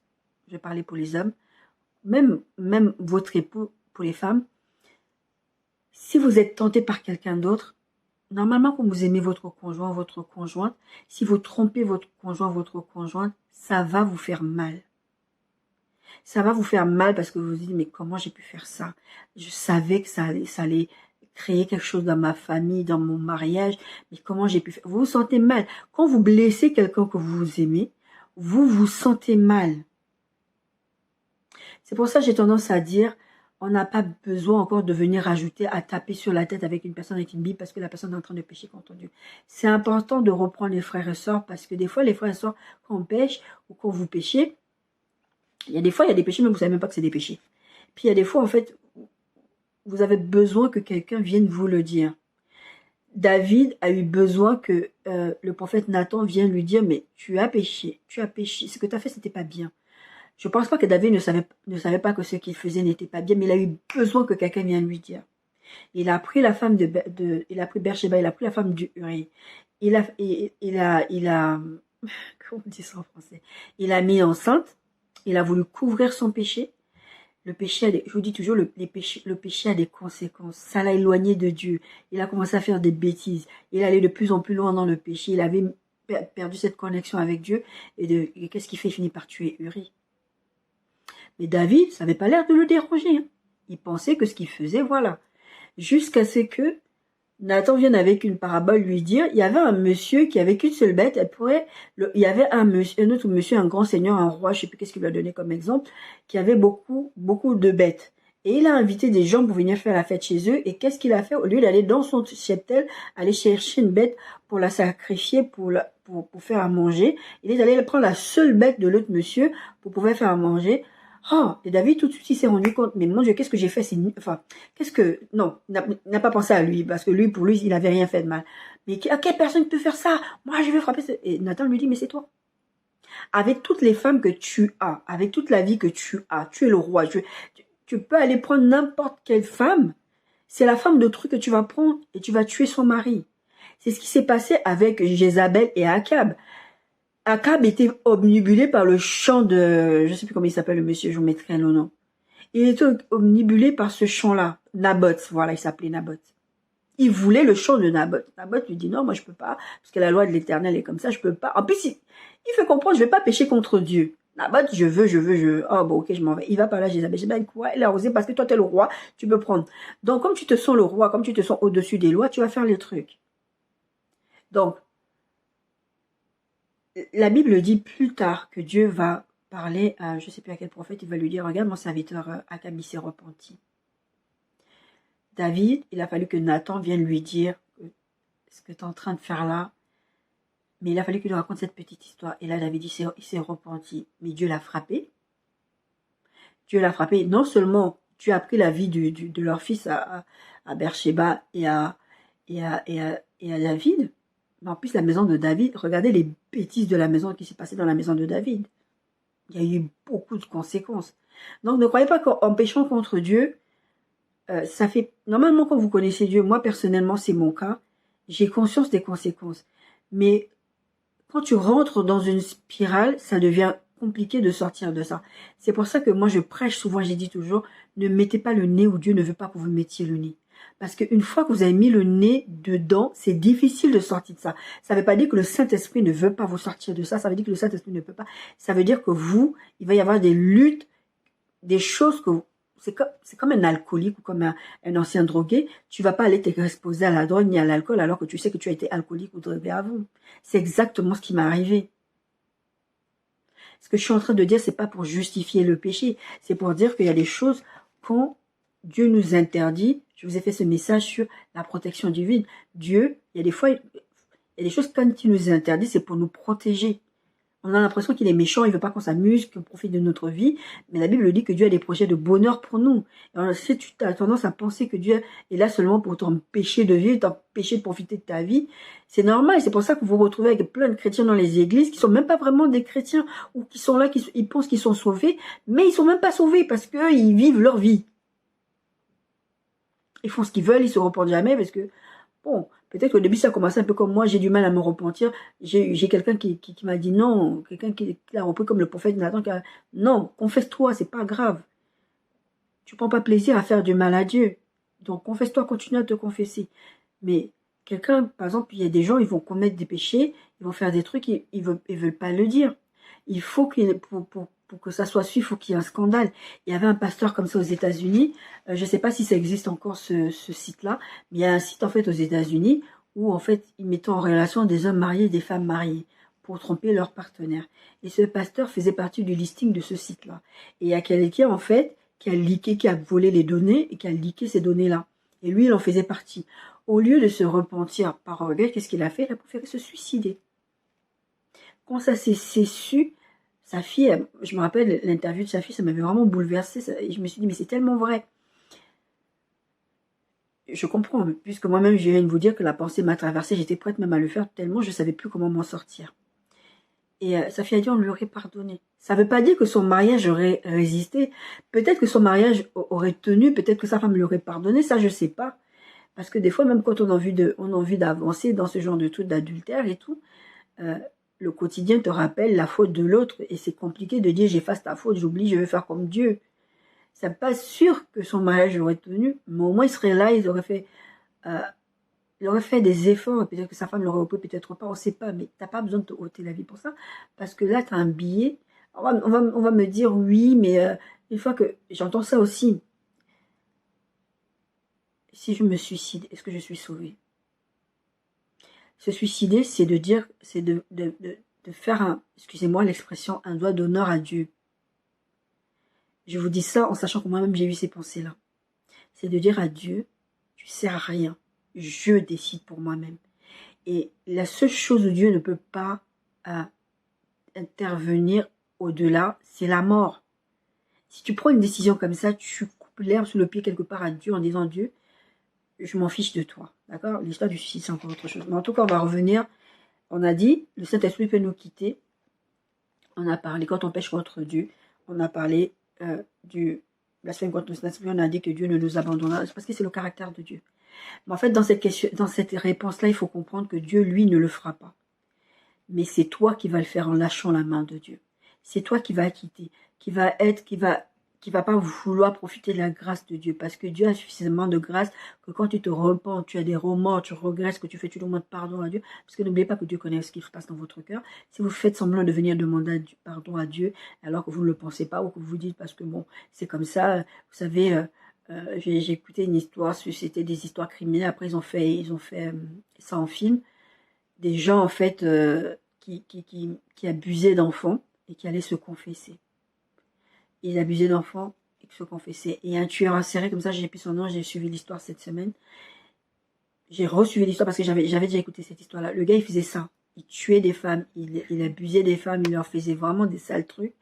je vais parler pour les hommes, même votre époux pour les femmes, si vous êtes tenté par quelqu'un d'autre, normalement, quand vous aimez votre conjoint, votre conjointe, si vous trompez votre conjoint, votre conjointe, ça va vous faire mal. Ça va vous faire mal parce que vous vous dites, mais comment j'ai pu faire ça? Je savais que ça allait créer quelque chose dans ma famille, dans mon mariage, mais comment j'ai pu faire? Vous vous sentez mal. Quand vous blessez quelqu'un que vous aimez, vous vous sentez mal. C'est pour ça que j'ai tendance à dire, on n'a pas besoin encore de venir ajouter à taper sur la tête avec une personne avec une Bible parce que la personne est en train de pécher contre Dieu. C'est important de reprendre les frères et sœurs parce que des fois, les frères et sœurs, quand on pêche ou quand vous péchez, il y a des fois, il y a des péchés, mais vous ne savez même pas que c'est des péchés. Puis il y a des fois, en fait, vous avez besoin que quelqu'un vienne vous le dire. David a eu besoin que le prophète Nathan vienne lui dire, mais tu as péché, ce que tu as fait, c'était pas bien. Je ne pense pas que David ne savait pas que ce qu'il faisait n'était pas bien, mais il a eu besoin que quelqu'un vienne lui dire. Il a pris la femme il a pris Bersheba, il a pris la femme d'Uri. Il a, comment on dit ça en français? Il a mis enceinte, il a voulu couvrir son péché. Le péché je vous dis toujours, le péché a des conséquences. Ça l'a éloigné de Dieu. Il a commencé à faire des bêtises. Il allait de plus en plus loin dans le péché. Il avait perdu cette connexion avec Dieu. Et qu'est-ce qu'il fait? Il finit par tuer Uri. Mais David, ça n'avait pas l'air de le déranger. Hein. Il pensait que ce qu'il faisait, voilà. Jusqu'à ce que Nathan vienne avec une parabole lui dire, il y avait un monsieur qui avait qu'une seule bête, il y avait un autre monsieur, un grand seigneur, un roi, je ne sais plus qu'est-ce qu'il lui a donné comme exemple, qui avait beaucoup de bêtes. Et il a invité des gens pour venir faire la fête chez eux. Et qu'est-ce qu'il a fait? Au lieu d'aller dans son cheptel, aller chercher une bête pour la sacrifier, pour faire à manger, il est allé prendre la seule bête de l'autre monsieur pour pouvoir faire à manger. Oh, et David, tout de suite, il s'est rendu compte, mais mon Dieu, qu'est-ce que j'ai fait? Non, il n'a pas pensé à lui, parce que pour lui, il n'avait rien fait de mal. Mais à quelle personne peut faire ça? Moi, je vais frapper. Et Nathan lui dit, mais c'est toi. Avec toutes les femmes que tu as, avec toute la vie que tu as, tu es le roi. Tu peux aller prendre n'importe quelle femme. C'est la femme d'autrui que tu vas prendre et tu vas tuer son mari. C'est ce qui s'est passé avec Jézabel et Akab. Akab était omnibulé par le chant de... Je ne sais plus comment il s'appelle le monsieur, je vous mettrai le nom. Il était omnibulé par ce chant-là. Naboth, voilà, il s'appelait Naboth. Il voulait le chant de Naboth. Naboth lui dit non, moi je peux pas, parce que la loi de l'Éternel est comme ça, je peux pas. En plus, il fait comprendre, je vais pas pécher contre Dieu. Naboth, je veux. Oh bon, ok, je m'en vais. Il va par là, Jézabel. Jézabel, quoi? Elle a osé parce que toi, tu es le roi, tu peux prendre. Donc, comme tu te sens le roi, comme tu te sens au-dessus des lois, tu vas faire les trucs. Donc, la Bible dit plus tard que Dieu va parler à, je ne sais plus à quel prophète, il va lui dire, regarde, mon serviteur Akab, il s'est repenti. David, il a fallu que Nathan vienne lui dire ce que tu es en train de faire là. Mais il a fallu qu'il lui raconte cette petite histoire. Et là, David, il s'est repenti. Mais Dieu l'a frappé. Dieu l'a frappé. Non seulement tu as pris la vie de leur fils à Bersheba et à David, mais en plus la maison de David, regardez les bêtises de la maison qui s'est passée dans la maison de David. Il y a eu beaucoup de conséquences. Donc ne croyez pas qu'en péchant contre Dieu, ça fait... Normalement, quand vous connaissez Dieu, moi personnellement, c'est mon cas, j'ai conscience des conséquences. Mais quand tu rentres dans une spirale, ça devient compliqué de sortir de ça. C'est pour ça que moi, je prêche souvent, j'ai dit toujours, ne mettez pas le nez où Dieu ne veut pas que vous mettiez le nez. Parce qu'une fois que vous avez mis le nez dedans, c'est difficile de sortir de ça. Ça ne veut pas dire que le Saint-Esprit ne veut pas vous sortir de ça. Ça veut dire que le Saint-Esprit ne peut pas. Ça veut dire que il va y avoir des luttes, des choses que c'est comme un alcoolique ou comme un ancien drogué. Tu vas pas aller t'exposer à la drogue ni à l'alcool alors que tu sais que tu as été alcoolique ou drogué avant. C'est exactement ce qui m'est arrivé. Ce que je suis en train de dire, c'est pas pour justifier le péché. C'est pour dire qu'il y a des choses quand Dieu nous interdit. Je vous ai fait ce message sur la protection divine. Dieu, il y a des fois, il y a des choses quand il nous interdit, c'est pour nous protéger. On a l'impression qu'il est méchant, il veut pas qu'on s'amuse, qu'on profite de notre vie. Mais la Bible dit que Dieu a des projets de bonheur pour nous. Alors, si tu as tendance à penser que Dieu est là seulement pour t'empêcher de vivre, t'empêcher de profiter de ta vie, c'est normal. C'est pour ça que vous vous retrouvez avec plein de chrétiens dans les églises qui sont même pas vraiment des chrétiens ou qui sont là, ils pensent qu'ils sont sauvés, mais ils sont même pas sauvés parce qu'ils vivent leur vie. Ils font ce qu'ils veulent, ils se repentent jamais parce que, bon, peut-être qu'au début, ça a commencé un peu comme moi, j'ai du mal à me repentir. J'ai quelqu'un qui m'a dit non, quelqu'un qui a repris comme le prophète Nathan, non, confesse-toi, c'est pas grave. Tu prends pas plaisir à faire du mal à Dieu. Donc, confesse-toi, continue à te confesser. Mais quelqu'un, par exemple, il y a des gens, ils vont commettre des péchés, ils vont faire des trucs, ils veulent pas le dire. Il faut pour que ça soit su, il faut qu'il y ait un scandale. Il y avait un pasteur comme ça aux États-Unis. Je ne sais pas si ça existe encore ce site-là, mais il y a un site en fait aux États-Unis où en fait ils mettaient en relation des hommes mariés et des femmes mariées pour tromper leur partenaire. Et ce pasteur faisait partie du listing de ce site-là. Et il y a quelqu'un en fait qui a leaké, qui a volé les données et qui a leaké ces données-là. Et lui, il en faisait partie. Au lieu de se repentir par regret, qu'est-ce qu'il a fait? Il a préféré se suicider. Quand ça s'est su, sa fille, je me rappelle l'interview de sa fille, ça m'avait vraiment bouleversée. Et je me suis dit, mais c'est tellement vrai. Je comprends, puisque moi-même, je viens de vous dire que la pensée m'a traversée. J'étais prête même à le faire tellement je ne savais plus comment m'en sortir. Et sa fille a dit, on lui aurait pardonné. Ça ne veut pas dire que son mariage aurait résisté. Peut-être que son mariage aurait tenu, peut-être que sa femme lui aurait pardonné, ça je ne sais pas. Parce que des fois, même quand on a envie d'avancer dans ce genre de trucs d'adultère et tout, le quotidien te rappelle la faute de l'autre et c'est compliqué de dire j'efface ta faute, j'oublie, je vais faire comme Dieu. C'est pas sûr que son mariage aurait tenu, mais au moins il serait là, il aurait fait des efforts, peut-être que sa femme l'aurait repris, peut-être pas, on sait pas, mais t'as pas besoin de te ôter la vie pour ça, parce que là tu as un billet. On va me dire oui, mais une fois que j'entends ça aussi, si je me suicide, est-ce que je suis sauvée? Se suicider, c'est de dire, c'est de faire excusez-moi l'expression, un doigt d'honneur à Dieu. Je vous dis ça en sachant que moi-même j'ai eu ces pensées-là. C'est de dire à Dieu, tu sers à rien. Je décide pour moi-même. Et la seule chose où Dieu ne peut pas intervenir au-delà, c'est la mort. Si tu prends une décision comme ça, tu coupes l'herbe sous le pied quelque part à Dieu en disant Dieu, je m'en fiche de toi. D'accord? L'histoire du suicide, c'est encore autre chose. Mais en tout cas, on va revenir. On a dit, le Saint-Esprit peut nous quitter. On a parlé, quand on pêche contre Dieu, on a parlé la semaine contre le Saint-Esprit, on a dit que Dieu ne nous abandonnera, c'est parce que c'est le caractère de Dieu. Mais en fait, dans cette réponse-là, il faut comprendre que Dieu, lui, ne le fera pas. Mais c'est toi qui vas le faire en lâchant la main de Dieu. C'est toi qui vas quitter, qui va pas vouloir profiter de la grâce de Dieu. Parce que Dieu a suffisamment de grâce que quand tu te repens, tu as des remords, tu regrettes ce que tu fais, tu demandes pardon à Dieu. Parce que n'oubliez pas que Dieu connaît ce qui se passe dans votre cœur. Si vous faites semblant de venir demander pardon à Dieu, alors que vous ne le pensez pas, ou que vous vous dites parce que bon, c'est comme ça, vous savez, j'ai écouté une histoire, c'était des histoires criminelles, après ils ont fait ça en film. Des gens en fait qui abusaient d'enfants et qui allaient se confesser. Ils abusaient d'enfants et qui se confessaient. Et un tueur en série, comme ça j'ai plus son nom, j'ai suivi l'histoire cette semaine. J'ai resuivi l'histoire parce que j'avais déjà écouté cette histoire-là. Le gars il faisait ça. Il tuait des femmes, il abusait des femmes, il leur faisait vraiment des sales trucs.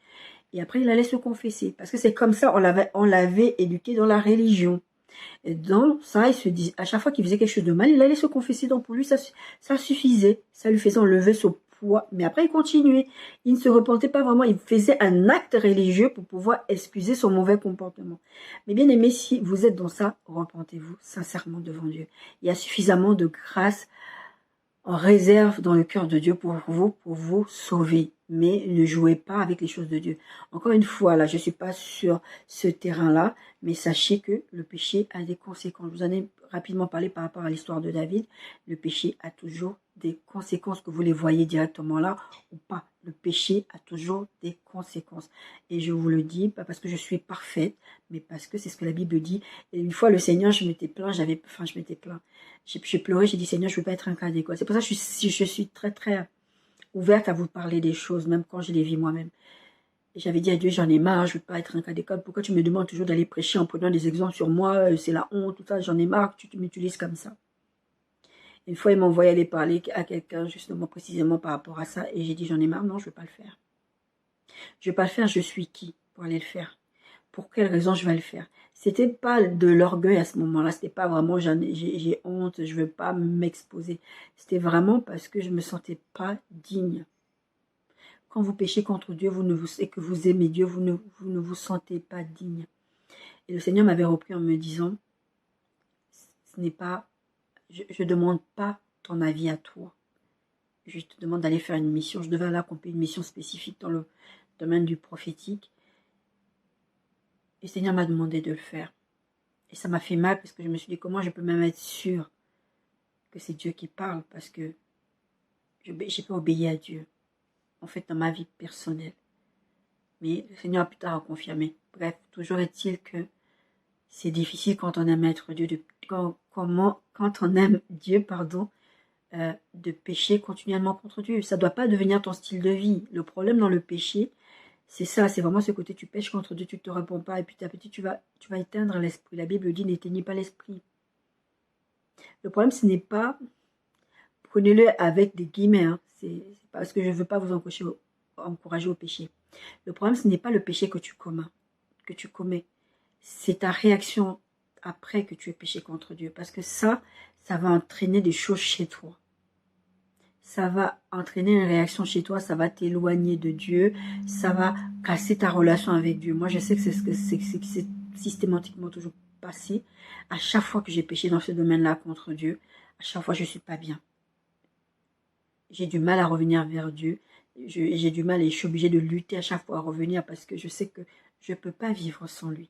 Et après il allait se confesser. Parce que c'est comme ça, on l'avait éduqué dans la religion. Et dans ça, il se dit, à chaque fois qu'il faisait quelque chose de mal, il allait se confesser. Donc pour lui, ça suffisait. Ça lui faisait enlever son poids. Mais après, il continuait. Il ne se repentait pas vraiment. Il faisait un acte religieux pour pouvoir excuser son mauvais comportement. Mais bien aimé, si vous êtes dans ça, repentez-vous sincèrement devant Dieu. Il y a suffisamment de grâce en réserve dans le cœur de Dieu pour vous sauver. Mais ne jouez pas avec les choses de Dieu. Encore une fois, là, je ne suis pas sur ce terrain-là, mais sachez que le péché a des conséquences. Je vous en ai rapidement parlé par rapport à l'histoire de David. Le péché a toujours des conséquences, que vous les voyez directement là ou pas. Le péché a toujours des conséquences. Et je vous le dis, pas parce que je suis parfaite, mais parce que c'est ce que la Bible dit. Et une fois, le Seigneur, je m'étais plaint, je m'étais plaint. J'ai pleuré, j'ai dit, Seigneur, je ne veux pas être un cas d'école. C'est pour ça que je suis très, très ouverte à vous parler des choses, même quand je les vis moi-même. J'avais dit à Dieu, j'en ai marre, je ne veux pas être un cas d'école. Pourquoi tu me demandes toujours d'aller prêcher en prenant des exemples sur moi? C'est la honte, tout ça, j'en ai marre que tu m'utilises comme ça. Une fois, il m'a envoyé aller parler à quelqu'un, justement, précisément par rapport à ça. Et j'ai dit, j'en ai marre, non, je ne veux pas le faire. Je ne vais pas le faire, je suis qui pour aller le faire? Pour quelle raison je vais le faire? C'était pas de l'orgueil à ce moment-là, c'était pas vraiment j'ai honte, je veux pas m'exposer. C'était vraiment parce que je me sentais pas digne. Quand vous péchez contre Dieu, et que vous aimez Dieu, vous ne vous sentez pas digne. Et le Seigneur m'avait repris en me disant, ce n'est pas, je ne demande pas ton avis à toi. Je te demande d'aller faire une mission. Je devais aller accomplir une mission spécifique dans le domaine du prophétique. Et le Seigneur m'a demandé de le faire. Et ça m'a fait mal parce que je me suis dit, comment je peux même être sûre que c'est Dieu qui parle, parce que je n'ai pas obéi à Dieu, en fait, dans ma vie personnelle. Mais le Seigneur a plus tard confirmé. Bref, toujours est-il que c'est difficile quand on aime être Dieu, quand on aime Dieu, de pécher continuellement contre Dieu. Ça ne doit pas devenir ton style de vie. Le problème dans le péché, c'est ça, c'est vraiment ce côté, tu pêches contre Dieu, tu ne te réponds pas, et petit à petit, tu vas éteindre l'esprit. La Bible dit, n'éteignez pas l'esprit. Le problème, ce n'est pas, prenez-le avec des guillemets, hein, c'est parce que je ne veux pas vous encourager au péché. Le problème, ce n'est pas le péché que tu commets. C'est ta réaction après que tu aies péché contre Dieu. Parce que ça va entraîner des choses chez toi. Ça va entraîner une réaction chez toi, ça va t'éloigner de Dieu, ça va casser ta relation avec Dieu. Moi, je sais que c'est ce que c'est systématiquement toujours passé. À chaque fois que j'ai péché dans ce domaine-là contre Dieu, à chaque fois, je ne suis pas bien. J'ai du mal à revenir vers Dieu. J'ai du mal et je suis obligée de lutter à chaque fois à revenir parce que je sais que je ne peux pas vivre sans lui.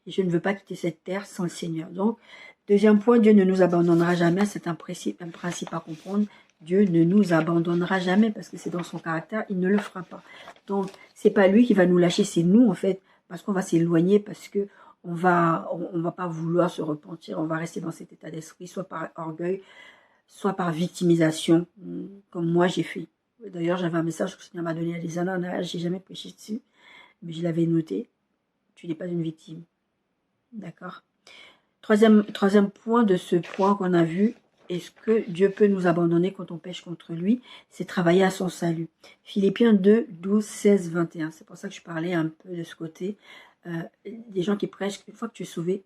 Et je ne veux pas quitter cette terre sans le Seigneur. Donc, deuxième point, Dieu ne nous abandonnera jamais. C'est un principe à comprendre. Dieu ne nous abandonnera jamais parce que c'est dans son caractère, il ne le fera pas. Donc, c'est pas lui qui va nous lâcher, c'est nous en fait, parce qu'on va s'éloigner, parce que on va pas vouloir se repentir, on va rester dans cet état d'esprit, soit par orgueil, soit par victimisation, comme moi j'ai fait. D'ailleurs, j'avais un message que le Seigneur m'a donné il y a des années, j'ai jamais prêché dessus, mais je l'avais noté. Tu n'es pas une victime. D'accord. Troisième point de ce point qu'on a vu, est-ce que Dieu peut nous abandonner quand on pêche contre lui? C'est travailler à son salut. Philippiens 2, 12, 16, 21. C'est pour ça que je parlais un peu de ce côté. Des gens qui prêchent, une fois que tu es sauvé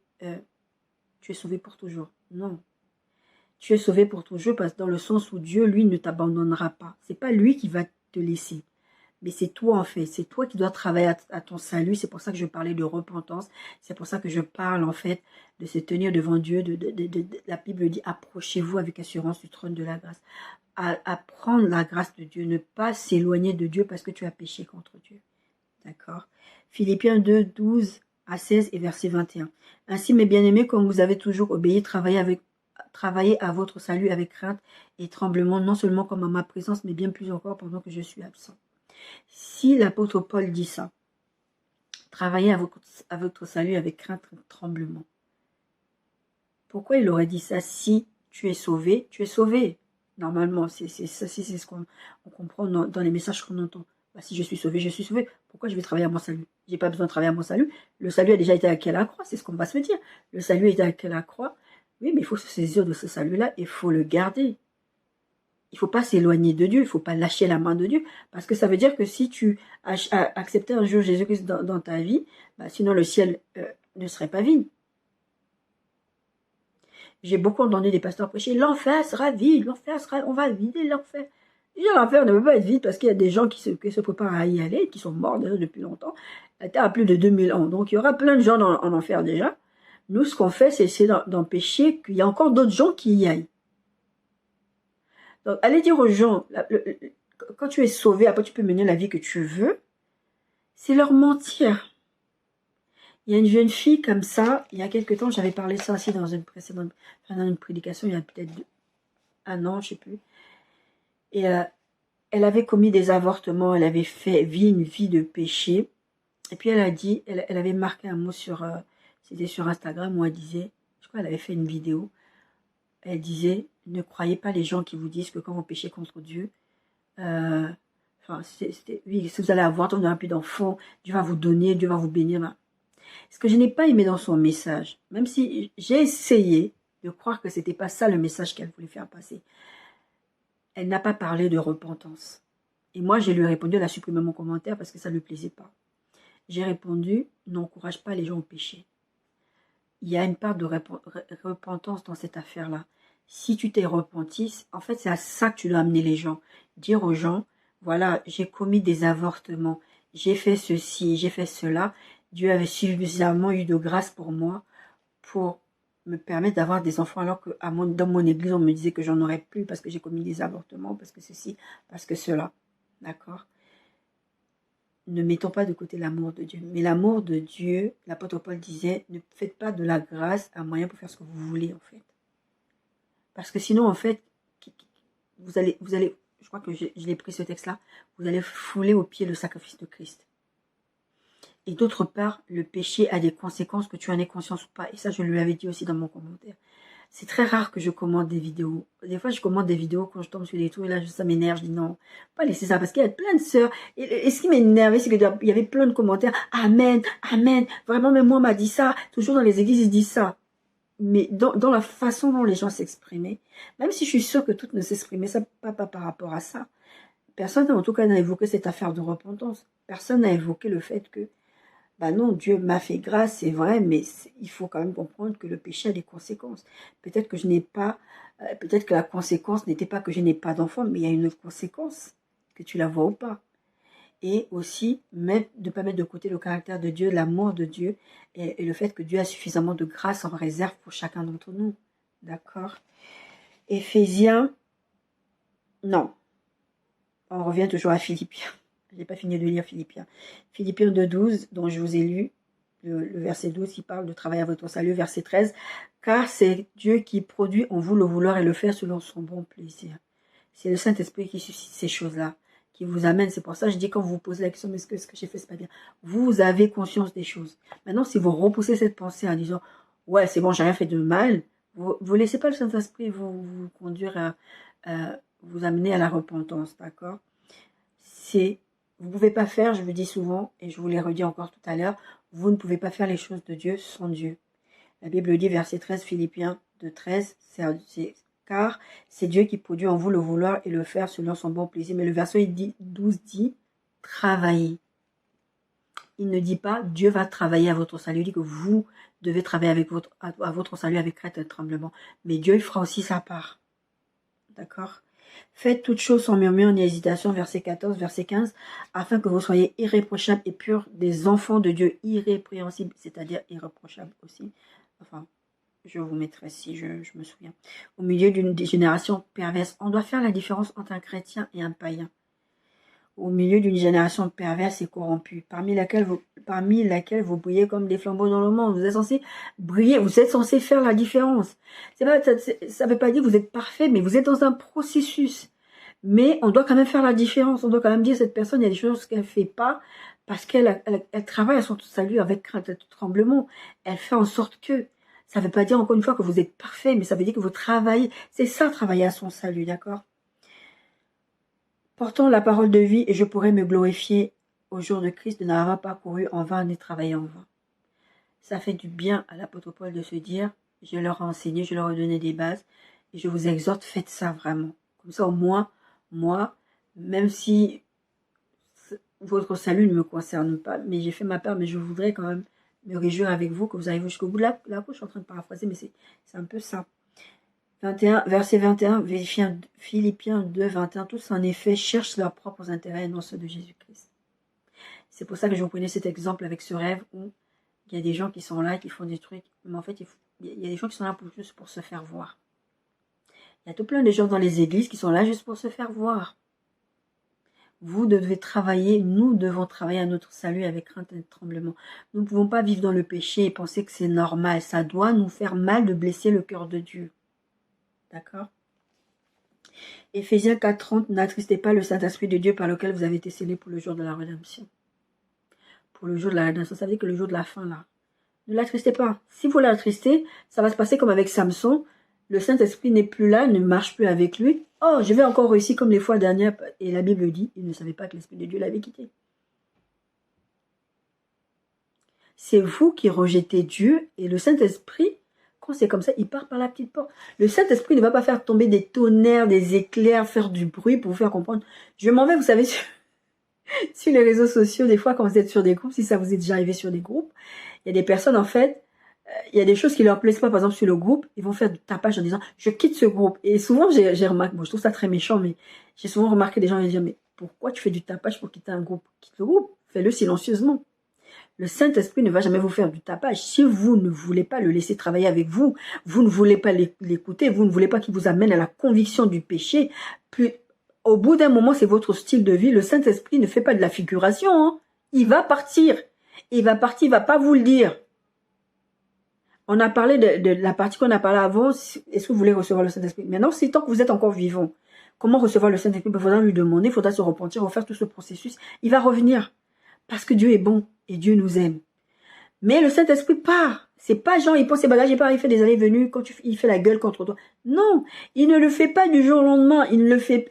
pour toujours. Non. Tu es sauvé pour toujours parce que dans le sens où Dieu, lui, ne t'abandonnera pas. C'est pas lui qui va te laisser. Mais c'est toi en fait, c'est toi qui dois travailler à ton salut. C'est pour ça que je parlais de repentance. C'est pour ça que je parle en fait de se tenir devant Dieu. La Bible dit, approchez-vous avec assurance du trône de la grâce. À prendre la grâce de Dieu, ne pas s'éloigner de Dieu parce que tu as péché contre Dieu. D'accord. Philippiens 2, 12 à 16 et verset 21. Ainsi, mes bien-aimés, comme vous avez toujours obéi, travaillez à votre salut avec crainte et tremblement, non seulement comme en ma présence, mais bien plus encore pendant que je suis absent. Si l'apôtre Paul dit ça, travaillez à votre salut avec crainte et tremblement. Pourquoi il aurait dit ça? Si tu es sauvé, tu es sauvé. Normalement, c'est ce qu'on comprend dans les messages qu'on entend. Bah, si je suis sauvé, je suis sauvé. Pourquoi je vais travailler à mon salut? J'ai pas besoin de travailler à mon salut. Le salut a déjà été acquis à la croix, c'est ce qu'on va se dire. Le salut a été acquis à la croix. Oui, mais il faut se saisir de ce salut-là et il faut le garder. Il ne faut pas s'éloigner de Dieu, il ne faut pas lâcher la main de Dieu, parce que ça veut dire que si tu as accepté un jour Jésus-Christ dans ta vie, bah, sinon le ciel ne serait pas vide. J'ai beaucoup entendu des pasteurs prêcher, l'enfer sera vide, on va vider l'enfer. Déjà, l'enfer ne peut pas être vide parce qu'il y a des gens qui se préparent à y aller, qui sont morts déjà depuis longtemps. La terre a plus de 2000 ans, donc il y aura plein de gens en enfer déjà. Nous, ce qu'on fait, c'est essayer d'empêcher qu'il y ait encore d'autres gens qui y aillent. Donc, allez dire aux gens, quand tu es sauvé, après tu peux mener la vie que tu veux, c'est leur mentir. Il y a une jeune fille comme ça, il y a quelque temps, j'avais parlé ça aussi dans une prédication, il y a peut-être un an, je ne sais plus. Et elle avait commis des avortements, elle avait vie une vie de péché. Et puis elle a dit, elle avait marqué un mot sur, c'était sur Instagram où elle disait, je crois qu'elle avait fait une vidéo, elle disait, ne croyez pas les gens qui vous disent que quand vous péchez contre Dieu, enfin, oui, si vous allez avoir, on n'aura plus d'enfants, Dieu va vous donner, Dieu va vous bénir. Ce que je n'ai pas aimé dans son message, même si j'ai essayé de croire que c'était pas ça le message qu'elle voulait faire passer, elle n'a pas parlé de repentance. Et moi, je lui ai répondu, elle a supprimé mon commentaire parce que ça ne lui plaisait pas. J'ai répondu, n'encourage pas les gens au péché. Il y a une part de repentance dans cette affaire-là. Si tu t'es repenti, en fait, c'est à ça que tu dois amener les gens. Dire aux gens, voilà, j'ai commis des avortements, j'ai fait ceci, j'ai fait cela. Dieu avait suffisamment eu de grâce pour moi pour me permettre d'avoir des enfants alors que dans mon église, on me disait que j'en aurais plus parce que j'ai commis des avortements, parce que ceci, parce que cela. D'accord? Ne mettons pas de côté l'amour de Dieu. Mais l'amour de Dieu, l'apôtre Paul disait, ne faites pas de la grâce un moyen pour faire ce que vous voulez, en fait. Parce que sinon, en fait, vous allez, je crois que je l'ai pris ce texte-là, vous allez fouler au pied le sacrifice de Christ. Et d'autre part, le péché a des conséquences que tu en aies conscience ou pas. Et ça, je lui avais dit aussi dans mon commentaire. C'est très rare que je commande des vidéos. Des fois, je commande des vidéos quand je tombe sur des trucs et là, ça m'énerve. Je dis non, pas laisser ça parce qu'il y a plein de sœurs. Et ce qui m'énervait, c'est qu'il y avait plein de commentaires. Amen, amen. Vraiment, même moi, m'a dit ça. Toujours dans les églises, ils disent ça. Mais dans la façon dont les gens s'exprimaient, même si je suis sûre que toutes ne s'exprimaient pas par rapport à ça, personne, en tout cas, n'a évoqué cette affaire de repentance. Personne n'a évoqué le fait que bah non, Dieu m'a fait grâce, c'est vrai, mais il faut quand même comprendre que le péché a des conséquences. Peut-être que je n'ai pas, peut-être que la conséquence n'était pas que je n'ai pas d'enfant, mais il y a une autre conséquence, que tu la vois ou pas. Et aussi, de ne pas mettre de côté le caractère de Dieu, l'amour de Dieu, et le fait que Dieu a suffisamment de grâce en réserve pour chacun d'entre nous. D'accord? Éphésiens, non. On revient toujours à Philippiens. Je n'ai pas fini de lire Philippiens. Philippiens 2,12, dont je vous ai lu, le verset 12 qui parle de travailler à votre salut, verset 13, car c'est Dieu qui produit en vous le vouloir et le faire selon son bon plaisir. C'est le Saint-Esprit qui suscite ces choses-là, qui vous amène. C'est pour ça que je dis quand vous vous posez la question, mais ce que j'ai fait, c'est pas bien. Vous avez conscience des choses. Maintenant, si vous repoussez cette pensée en disant, ouais, c'est bon, j'ai rien fait de mal, vous laissez pas le Saint-Esprit vous conduire à vous amener à la repentance, d'accord? Vous ne pouvez pas faire, je vous dis souvent, et je vous l'ai redit encore tout à l'heure, vous ne pouvez pas faire les choses de Dieu sans Dieu. La Bible dit, verset 13, Philippiens 2,13, car c'est Dieu qui produit en vous le vouloir et le faire selon son bon plaisir. Mais le verset 12 dit, travaillez. Il ne dit pas, Dieu va travailler à votre salut, il dit que vous devez travailler à votre salut avec crainte et tremblement. Mais Dieu, il fera aussi sa part. D'accord? Faites toutes choses sans murmure ni hésitation, verset 14, verset 15, afin que vous soyez irréprochables et purs, des enfants de Dieu irrépréhensibles, c'est-à-dire irréprochables aussi. Enfin, je vous mettrai si je me souviens. Au milieu d'une génération perverse, on doit faire la différence entre un chrétien et un païen. Au milieu d'une génération perverse et corrompue, parmi laquelle vous brillez comme des flambeaux dans le monde. Vous êtes censé briller, vous êtes censé faire la différence. Ça ne veut pas dire que vous êtes parfait, mais vous êtes dans un processus. Mais on doit quand même faire la différence. On doit quand même dire cette personne, il y a des choses qu'elle ne fait pas parce qu'elle travaille à son salut avec crainte et tremblement. Elle fait en sorte que. Ça ne veut pas dire encore une fois que vous êtes parfait, mais ça veut dire que vous travaillez. C'est ça, travailler à son salut, d'accord? Portant la parole de vie, et je pourrais me glorifier au jour de Christ de n'avoir pas couru en vain ni travaillé en vain. Ça fait du bien à l'apôtre Paul de se dire, je leur ai enseigné, je leur ai donné des bases, et je vous exhorte, faites ça vraiment. Comme ça, au moins, moi, même si votre salut ne me concerne pas, mais j'ai fait ma part, mais je voudrais quand même me réjouir avec vous, que vous arrivez jusqu'au bout de la je suis en train de paraphraser, mais c'est un peu ça. 21, verset 21, Philippiens 2, 21, tous en effet cherchent leurs propres intérêts et non ceux de Jésus-Christ. C'est pour ça que je vous prenais cet exemple avec ce rêve où il y a des gens qui sont là, qui font des trucs, mais en fait, il y a des gens qui sont là juste pour se faire voir. Il y a tout plein de gens dans les églises qui sont là juste pour se faire voir. Vous devez travailler, nous devons travailler à notre salut avec crainte et tremblement. Nous ne pouvons pas vivre dans le péché et penser que c'est normal. Ça doit nous faire mal de blesser le cœur de Dieu. D'accord? Éphésiens 4:30, n'attristez pas le Saint-Esprit de Dieu par lequel vous avez été scellés pour le jour de la rédemption. Pour le jour de la rédemption, ça veut dire que le jour de la fin, là. Ne l'attristez pas. Si vous l'attristez, ça va se passer comme avec Samson. Le Saint-Esprit n'est plus là, ne marche plus avec lui. Oh, je vais encore réussir comme les fois dernières. Et la Bible dit, il ne savait pas que l'Esprit de Dieu l'avait quitté. C'est vous qui rejetez Dieu et le Saint-Esprit, quand c'est comme ça, il part par la petite porte. Le Saint-Esprit ne va pas faire tomber des tonnerres, des éclairs, faire du bruit pour vous faire comprendre. Je m'en vais, vous savez, sur les réseaux sociaux, des fois, quand vous êtes sur des groupes, si ça vous est déjà arrivé sur des groupes, il y a des personnes, en fait, il y a des choses qui leur plaisent pas, par exemple, sur le groupe, ils vont faire du tapage en disant, je quitte ce groupe. Et souvent, j'ai remarqué, bon, je trouve ça très méchant, mais j'ai souvent remarqué des gens qui disent, mais pourquoi tu fais du tapage pour quitter un groupe? Quitte le groupe, fais-le silencieusement. Le Saint-Esprit ne va jamais vous faire du tapage. Si vous ne voulez pas le laisser travailler avec vous, vous ne voulez pas l'écouter, vous ne voulez pas qu'il vous amène à la conviction du péché, puis au bout d'un moment, c'est votre style de vie. Le Saint-Esprit ne fait pas de la figuration. Hein. Il va partir. Il va partir, il va pas vous le dire. On a parlé de la partie qu'on a parlé avant. Est-ce que vous voulez recevoir le Saint-Esprit? Maintenant, c'est tant que vous êtes encore vivant. Comment recevoir le Saint-Esprit? Il faudra lui demander, il faudra se repentir, refaire tout ce processus. Il va revenir. Parce que Dieu est bon et Dieu nous aime. Mais le Saint-Esprit part. C'est pas genre, il prend ses bagages, il part, il fait des allées-venues, il fait la gueule contre toi. Non, il ne le fait pas du jour au lendemain. Il ne le fait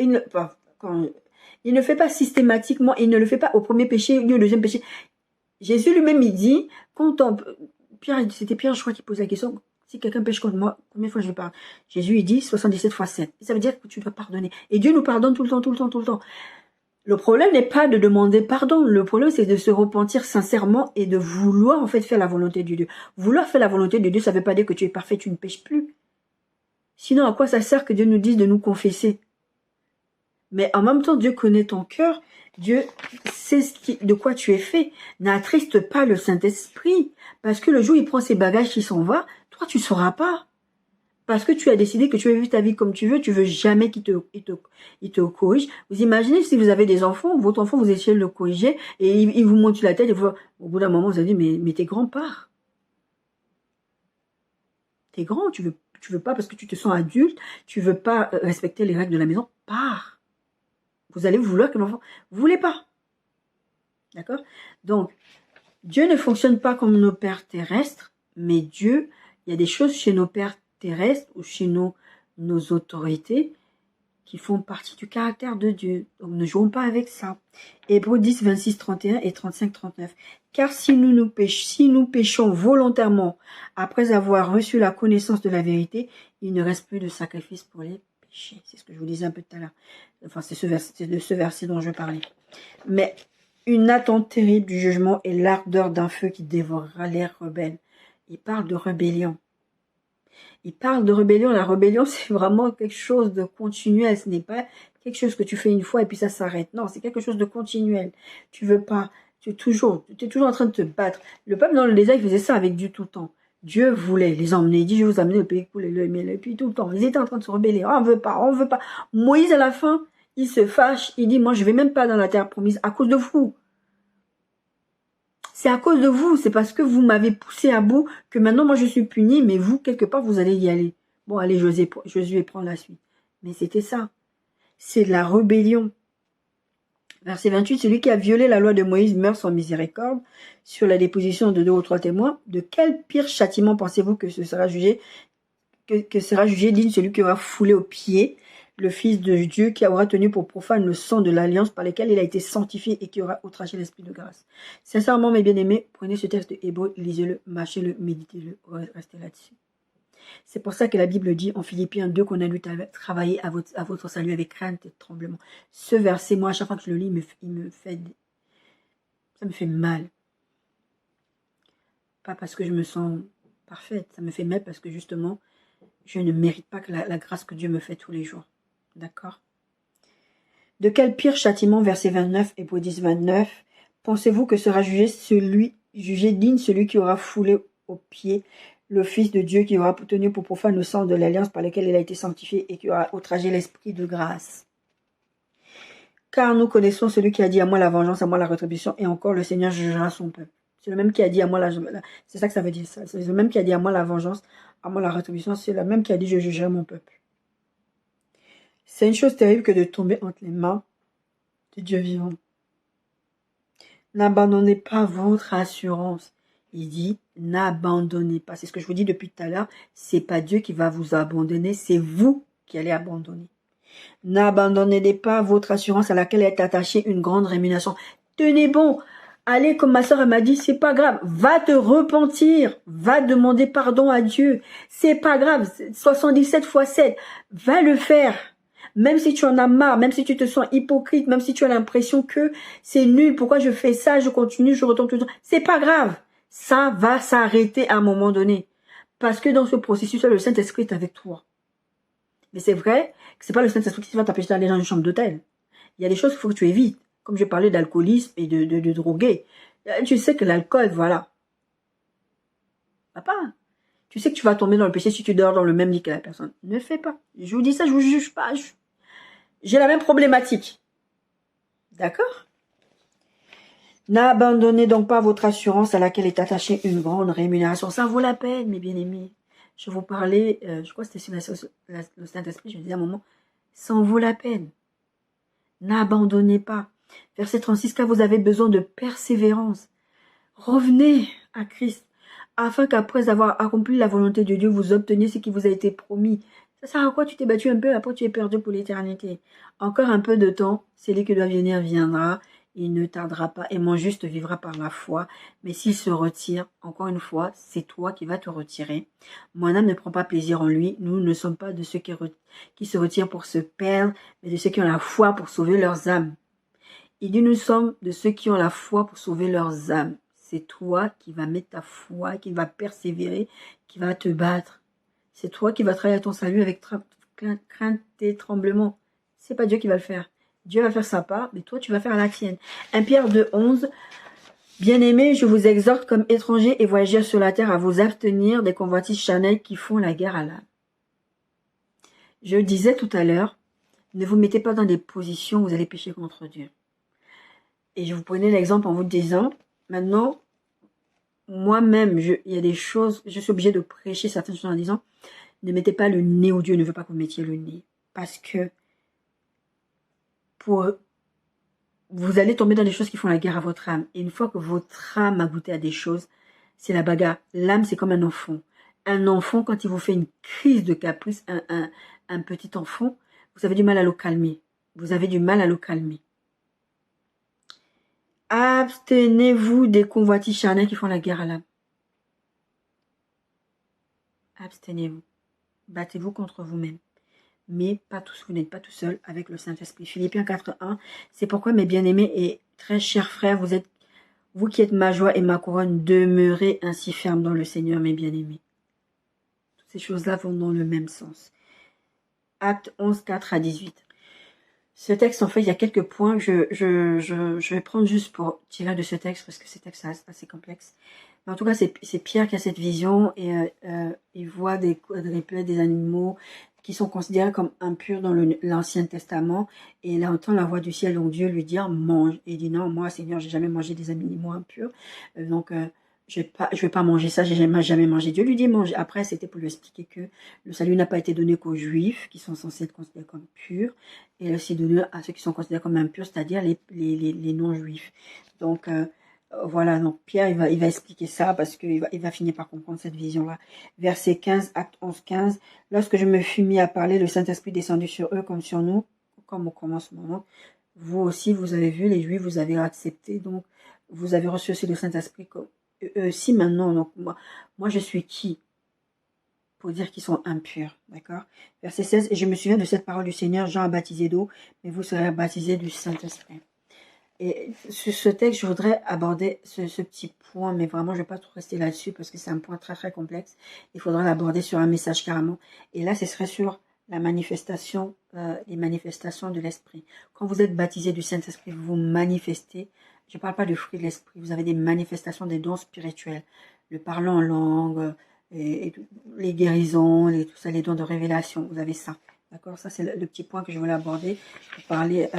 pas systématiquement. Il ne le fait pas au premier péché ni au deuxième péché. Jésus lui-même, il dit, c'était Pierre, je crois, qui pose la question, si quelqu'un pêche contre moi, combien de fois je vais pardonner? Jésus, il dit 77 fois 7. Ça veut dire que tu dois pardonner. Et Dieu nous pardonne tout le temps, tout le temps, tout le temps. Le problème n'est pas de demander pardon. Le problème, c'est de se repentir sincèrement et de vouloir, en fait, faire la volonté de Dieu. Vouloir faire la volonté de Dieu, ça ne veut pas dire que tu es parfait, tu ne pêches plus. Sinon, à quoi ça sert que Dieu nous dise de nous confesser? Mais en même temps, Dieu connaît ton cœur. Dieu sait de quoi tu es fait. N'attriste pas le Saint-Esprit. Parce que le jour où il prend ses bagages, il s'en va, toi, tu ne sauras pas. Parce que tu as décidé que tu veux vivre ta vie comme tu veux jamais qu'il te corrige. Vous imaginez si vous avez des enfants, votre enfant, vous essayez de le corriger et il vous monte sur la tête et au bout d'un moment, vous allez dire, mais t'es grand, pars. T'es grand, tu veux pas parce que tu te sens adulte, tu veux pas respecter les règles de la maison, pars. Vous allez vouloir que l'enfant, vous voulez pas. D'accord? Donc, Dieu ne fonctionne pas comme nos pères terrestres, mais Dieu, il y a des choses chez nos pères terrestres ou chez nos autorités qui font partie du caractère de Dieu. Donc ne jouons pas avec ça. Hébreux 10, 26, 31 et 35, 39. Car si nous péchons volontairement après avoir reçu la connaissance de la vérité, il ne reste plus de sacrifice pour les péchés. C'est ce que je vous disais un peu tout à l'heure. Enfin, c'est de ce verset dont je parlais. Mais une attente terrible du jugement et l'ardeur d'un feu qui dévorera les rebelles. Il parle de rébellion. Il parle de rébellion. La rébellion, c'est vraiment quelque chose de continuel. Ce n'est pas quelque chose que tu fais une fois et puis ça s'arrête. Non, c'est quelque chose de continuel. Tu veux pas, tu es toujours en train de te battre. Le peuple dans le désert, il faisait ça avec Dieu tout le temps. Dieu voulait les emmener. Il dit, je vais vous amener au pays coulé le miel. Et puis tout le temps, ils étaient en train de se rebeller. Oh, on veut pas, on veut pas. Moïse, à la fin, il se fâche. Il dit, moi, je vais même pas dans la terre promise à cause de vous. C'est à cause de vous, c'est parce que vous m'avez poussé à bout que maintenant moi je suis puni, mais vous, quelque part, vous allez y aller. Bon, allez, Josué prend la suite. Mais c'était ça. C'est de la rébellion. Verset 28, celui qui a violé la loi de Moïse meurt sans miséricorde sur la déposition de 2 ou 3 témoins. De quel pire châtiment pensez-vous que sera jugé digne celui qui aura foulé aux pieds le Fils de Dieu, qui aura tenu pour profane le sang de l'alliance par lequel il a été sanctifié et qui aura outragé l'esprit de grâce. Sincèrement, mes bien-aimés, prenez ce texte de Hébreux, lisez-le, mâchez-le, méditez-le, restez là-dessus. C'est pour ça que la Bible dit en Philippiens 2 qu'on a dû travailler à votre salut avec crainte et tremblement. Ce verset, moi, à chaque fois que je le lis, ça me fait mal. Pas parce que je me sens parfaite, ça me fait mal parce que justement, je ne mérite pas que la grâce que Dieu me fait tous les jours. D'accord? De quel pire châtiment, verset 29, Hébreux 10, 29, pensez-vous que sera jugé digne celui qui aura foulé aux pieds le Fils de Dieu, qui aura tenu pour profane le sang de l'alliance par laquelle il a été sanctifié et qui aura outragé l'esprit de grâce? Car nous connaissons celui qui a dit à moi la vengeance, à moi la rétribution, et encore le Seigneur jugera son peuple. C'est le même qui a dit à moi c'est ça que ça veut dire ça. C'est le même qui a dit à moi la vengeance, à moi la rétribution, c'est le même qui a dit je jugerai mon peuple. C'est une chose terrible que de tomber entre les mains de Dieu vivant. N'abandonnez pas votre assurance. Il dit, n'abandonnez pas. C'est ce que je vous dis depuis tout à l'heure. C'est pas Dieu qui va vous abandonner, c'est vous qui allez abandonner. N'abandonnez pas votre assurance à laquelle est attachée une grande rémunération. Tenez bon. Allez, comme ma soeur m'a dit, c'est pas grave. Va te repentir. Va demander pardon à Dieu. C'est pas grave. 77 fois 7. Va le faire. Même si tu en as marre, même si tu te sens hypocrite, même si tu as l'impression que c'est nul, pourquoi je fais ça, je continue, je retourne tout le temps. C'est pas grave. Ça va s'arrêter à un moment donné. Parce que dans ce processus-là, le Saint-Esprit est avec toi. Mais c'est vrai que c'est pas le Saint-Esprit qui va t'empêcher d'aller dans une chambre d'hôtel. Il y a des choses qu'il faut que tu évites. Comme je parlais d'alcoolisme et de droguer. Tu sais que l'alcool, voilà. Papa, tu sais que tu vas tomber dans le péché si tu dors dans le même lit que la personne. Ne le fais pas. Je vous dis ça, je vous juge pas. J'ai la même problématique. D'accord? N'abandonnez donc pas votre assurance à laquelle est attachée une grande rémunération. Ça vaut la peine, mes bien-aimés. Je vous parlais, je crois que c'était sur le Saint-Esprit, je disais à un moment, ça en vaut la peine. N'abandonnez pas. Verset 36, car vous avez besoin de persévérance. Revenez à Christ, afin qu'après avoir accompli la volonté de Dieu, vous obteniez ce qui vous a été promis. Ça sert à quoi? Tu t'es battu un peu, après tu es perdu pour l'éternité. Encore un peu de temps, celui qui doit venir viendra, il ne tardera pas, et mon juste vivra par la foi. Mais s'il se retire, encore une fois, c'est toi qui vas te retirer. Mon âme ne prend pas plaisir en lui. Nous ne sommes pas de ceux qui se retirent pour se perdre, mais de ceux qui ont la foi pour sauver leurs âmes. Il dit, nous sommes de ceux qui ont la foi pour sauver leurs âmes. C'est toi qui vas mettre ta foi, qui va persévérer, qui va te battre. C'est toi qui vas travailler à ton salut avec crainte et tremblement. C'est pas Dieu qui va le faire. Dieu va faire sa part, mais toi, tu vas faire la tienne. 1 Pierre 2,11. Bien-aimés, je vous exhorte comme étrangers et voyageurs sur la terre à vous abstenir des convoitises charnelles qui font la guerre à l'âme. Je disais tout à l'heure, ne vous mettez pas dans des positions où vous allez pécher contre Dieu. Et je vous prenais l'exemple en vous disant, maintenant, moi-même, il y a des choses, je suis obligée de prêcher certaines choses en disant, ne mettez pas le nez où Dieu ne veut pas que vous mettiez le nez. Parce que vous allez tomber dans des choses qui font la guerre à votre âme. Et une fois que votre âme a goûté à des choses, c'est la bagarre. L'âme, c'est comme un enfant. Un enfant, quand il vous fait une crise de caprice, un petit enfant, vous avez du mal à le calmer. Vous avez du mal à le calmer. Abstenez-vous des convoitises charnelles qui font la guerre à l'âme. Abstenez-vous. Battez-vous contre vous-même. Mais pas tous, vous n'êtes pas tout seul avec le Saint-Esprit. Philippiens 4.1, c'est pourquoi mes bien-aimés et très chers frères, vous qui êtes ma joie et ma couronne, demeurez ainsi fermes dans le Seigneur, mes bien-aimés. Toutes ces choses-là vont dans le même sens. Acte 11, 4 à 18. Ce texte, en fait, il y a quelques points que je vais prendre juste pour tirer de ce texte, parce que ce texte est assez complexe. Mais en tout cas, c'est Pierre qui a cette vision, et il voit des quadrupèdes, des animaux qui sont considérés comme impurs dans l'Ancien Testament, et il entend la voix du ciel, donc Dieu lui dit, mange. Et il dit, non, moi, Seigneur, j'ai jamais mangé des animaux impurs, donc je vais pas manger ça, j'ai jamais mangé. Dieu lui dit mange. Après, c'était pour lui expliquer que le salut n'a pas été donné qu'aux Juifs, qui sont censés être considérés comme purs, et il est aussi donné à ceux qui sont considérés comme impurs, c'est-à-dire les non-juifs. Donc, voilà, donc Pierre, il va expliquer ça, parce qu'il va finir par comprendre cette vision-là. Verset 15, acte 11, 15. Lorsque je me fus mis à parler, le Saint-Esprit descendu sur eux comme sur nous, comme au commencement. Vous aussi, vous avez vu, les Juifs, vous avez accepté, donc vous avez reçu aussi le Saint-Esprit comme si maintenant, donc moi je suis qui pour dire qu'ils sont impurs, d'accord? Verset 16, et je me souviens de cette parole du Seigneur, Jean a baptisé d'eau, mais vous serez baptisés du Saint-Esprit. Et sur ce texte, je voudrais aborder ce petit point, mais vraiment je ne vais pas trop rester là-dessus parce que c'est un point très très complexe. Il faudra l'aborder sur un message carrément. Et là, ce serait sur la manifestation, les manifestations de l'Esprit. Quand vous êtes baptisé du Saint-Esprit, vous manifestez. Je ne parle pas de fruits de l'esprit, vous avez des manifestations, des dons spirituels, le parlant en langue, et les guérisons, tout ça, les dons de révélation, vous avez ça. D'accord, ça c'est le petit point que je voulais aborder pour parler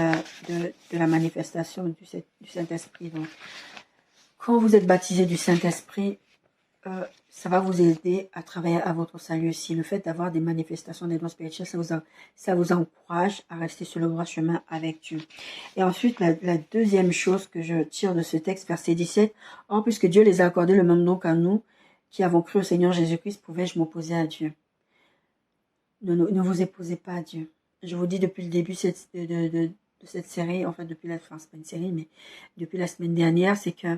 de la manifestation du Saint-Esprit. Donc, quand vous êtes baptisé du Saint-Esprit, ça va vous aider à travailler à votre salut aussi. Le fait d'avoir des manifestations des dons spirituels, ça vous encourage à rester sur le droit chemin avec Dieu. Et ensuite, la deuxième chose que je tire de ce texte, verset 17, « Or, puisque Dieu les a accordé le même don qu'à nous, qui avons cru au Seigneur Jésus-Christ, pouvais-je m'opposer à Dieu ?» Ne vous opposez pas à Dieu. Je vous dis depuis le début de cette série, en fait depuis la fin, c'est pas une série, mais depuis la semaine dernière, c'est que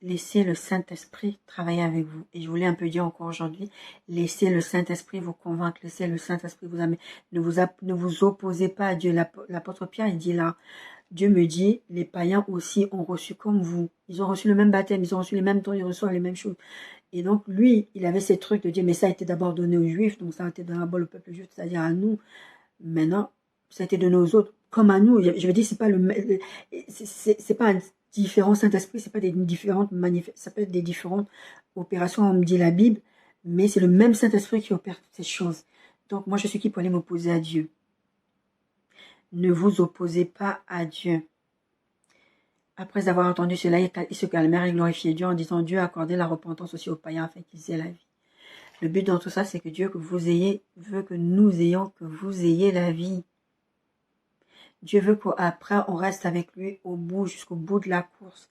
laissez le Saint-Esprit travailler avec vous. Et je voulais un peu dire encore aujourd'hui, laissez le Saint-Esprit vous convaincre, laissez le Saint-Esprit vous amener. Ne vous opposez pas à Dieu. L'apôtre Pierre, il dit là, Dieu me dit, les païens aussi ont reçu comme vous. Ils ont reçu le même baptême, ils ont reçu les mêmes dons, ils reçoivent les mêmes choses. Et donc, lui, il avait ces trucs de dire, mais ça a été d'abord donné aux Juifs, donc ça a été d'abord le peuple juif, c'est-à-dire à nous. Maintenant, ça a été donné aux autres, comme à nous. Je veux dire, c'est pas c'est pas un différent Saint-Esprit, c'est pas des différentes ça peut être des différentes opérations, on me dit la Bible, mais c'est le même Saint-Esprit qui opère toutes ces choses. Donc, moi, je suis qui pour aller m'opposer à Dieu? Ne vous opposez pas à Dieu. Après avoir entendu cela, ils se calmèrent et glorifiaient Dieu en disant, Dieu a accordé la repentance aussi aux païens afin qu'ils aient la vie. Le but dans tout ça, c'est que Dieu veut que nous ayons, que vous ayez la vie. Dieu veut qu'après, on reste avec lui jusqu'au bout de la course.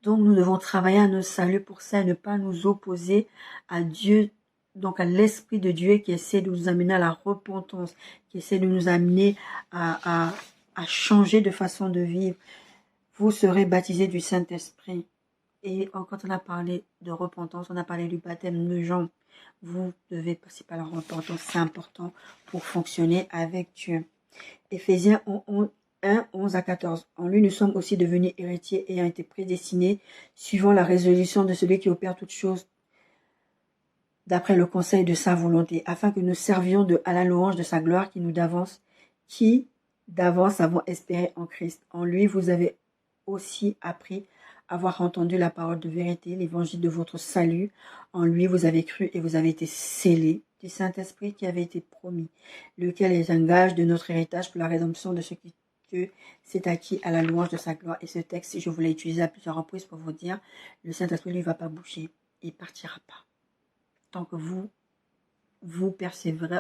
Donc, nous devons travailler à notre salut pour ça et ne pas nous opposer à Dieu, donc à l'Esprit de Dieu qui essaie de nous amener à la repentance, qui essaie de nous amener à changer de façon de vivre. Vous serez baptisés du Saint-Esprit. Et quand on a parlé de repentance, on a parlé du baptême de Jean. Vous devez passer par la repentance, c'est important pour fonctionner avec Dieu. Éphésiens 1, 11 à 14. En lui, nous sommes aussi devenus héritiers ayant été prédestinés, suivant la résolution de celui qui opère toutes choses d'après le conseil de sa volonté, afin que nous servions à la louange de sa gloire qui d'avance avons espéré en Christ. En lui, vous avez aussi appris avoir entendu la parole de vérité, l'évangile de votre salut. En lui, vous avez cru et vous avez été scellés du Saint-Esprit qui avait été promis, lequel est un gage de notre héritage pour la rédemption de ce qui s'est acquis à la louange de sa gloire. Et ce texte, je vous l'ai utilisé à plusieurs reprises pour vous dire, le Saint-Esprit, lui, ne va pas bouger. Il ne partira pas. Tant que vous persévérez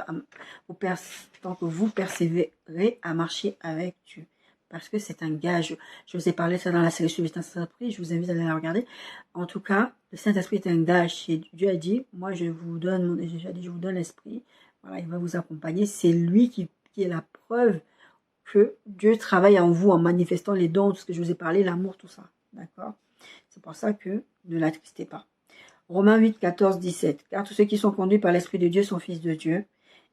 à marcher avec Dieu. Parce que c'est un gage. Je vous ai parlé de ça dans la série sur le Saint-Esprit. Je vous invite à aller la regarder. En tout cas, le Saint-Esprit est un gage. Et Dieu a dit, moi je vous donne l'Esprit. Voilà, il va vous accompagner. C'est lui qui est la preuve que Dieu travaille en vous en manifestant les dons, tout ce que je vous ai parlé, l'amour, tout ça. D'accord? C'est pour ça que ne l'attristez pas. Romains 8, 14, 17. Car tous ceux qui sont conduits par l'Esprit de Dieu sont fils de Dieu.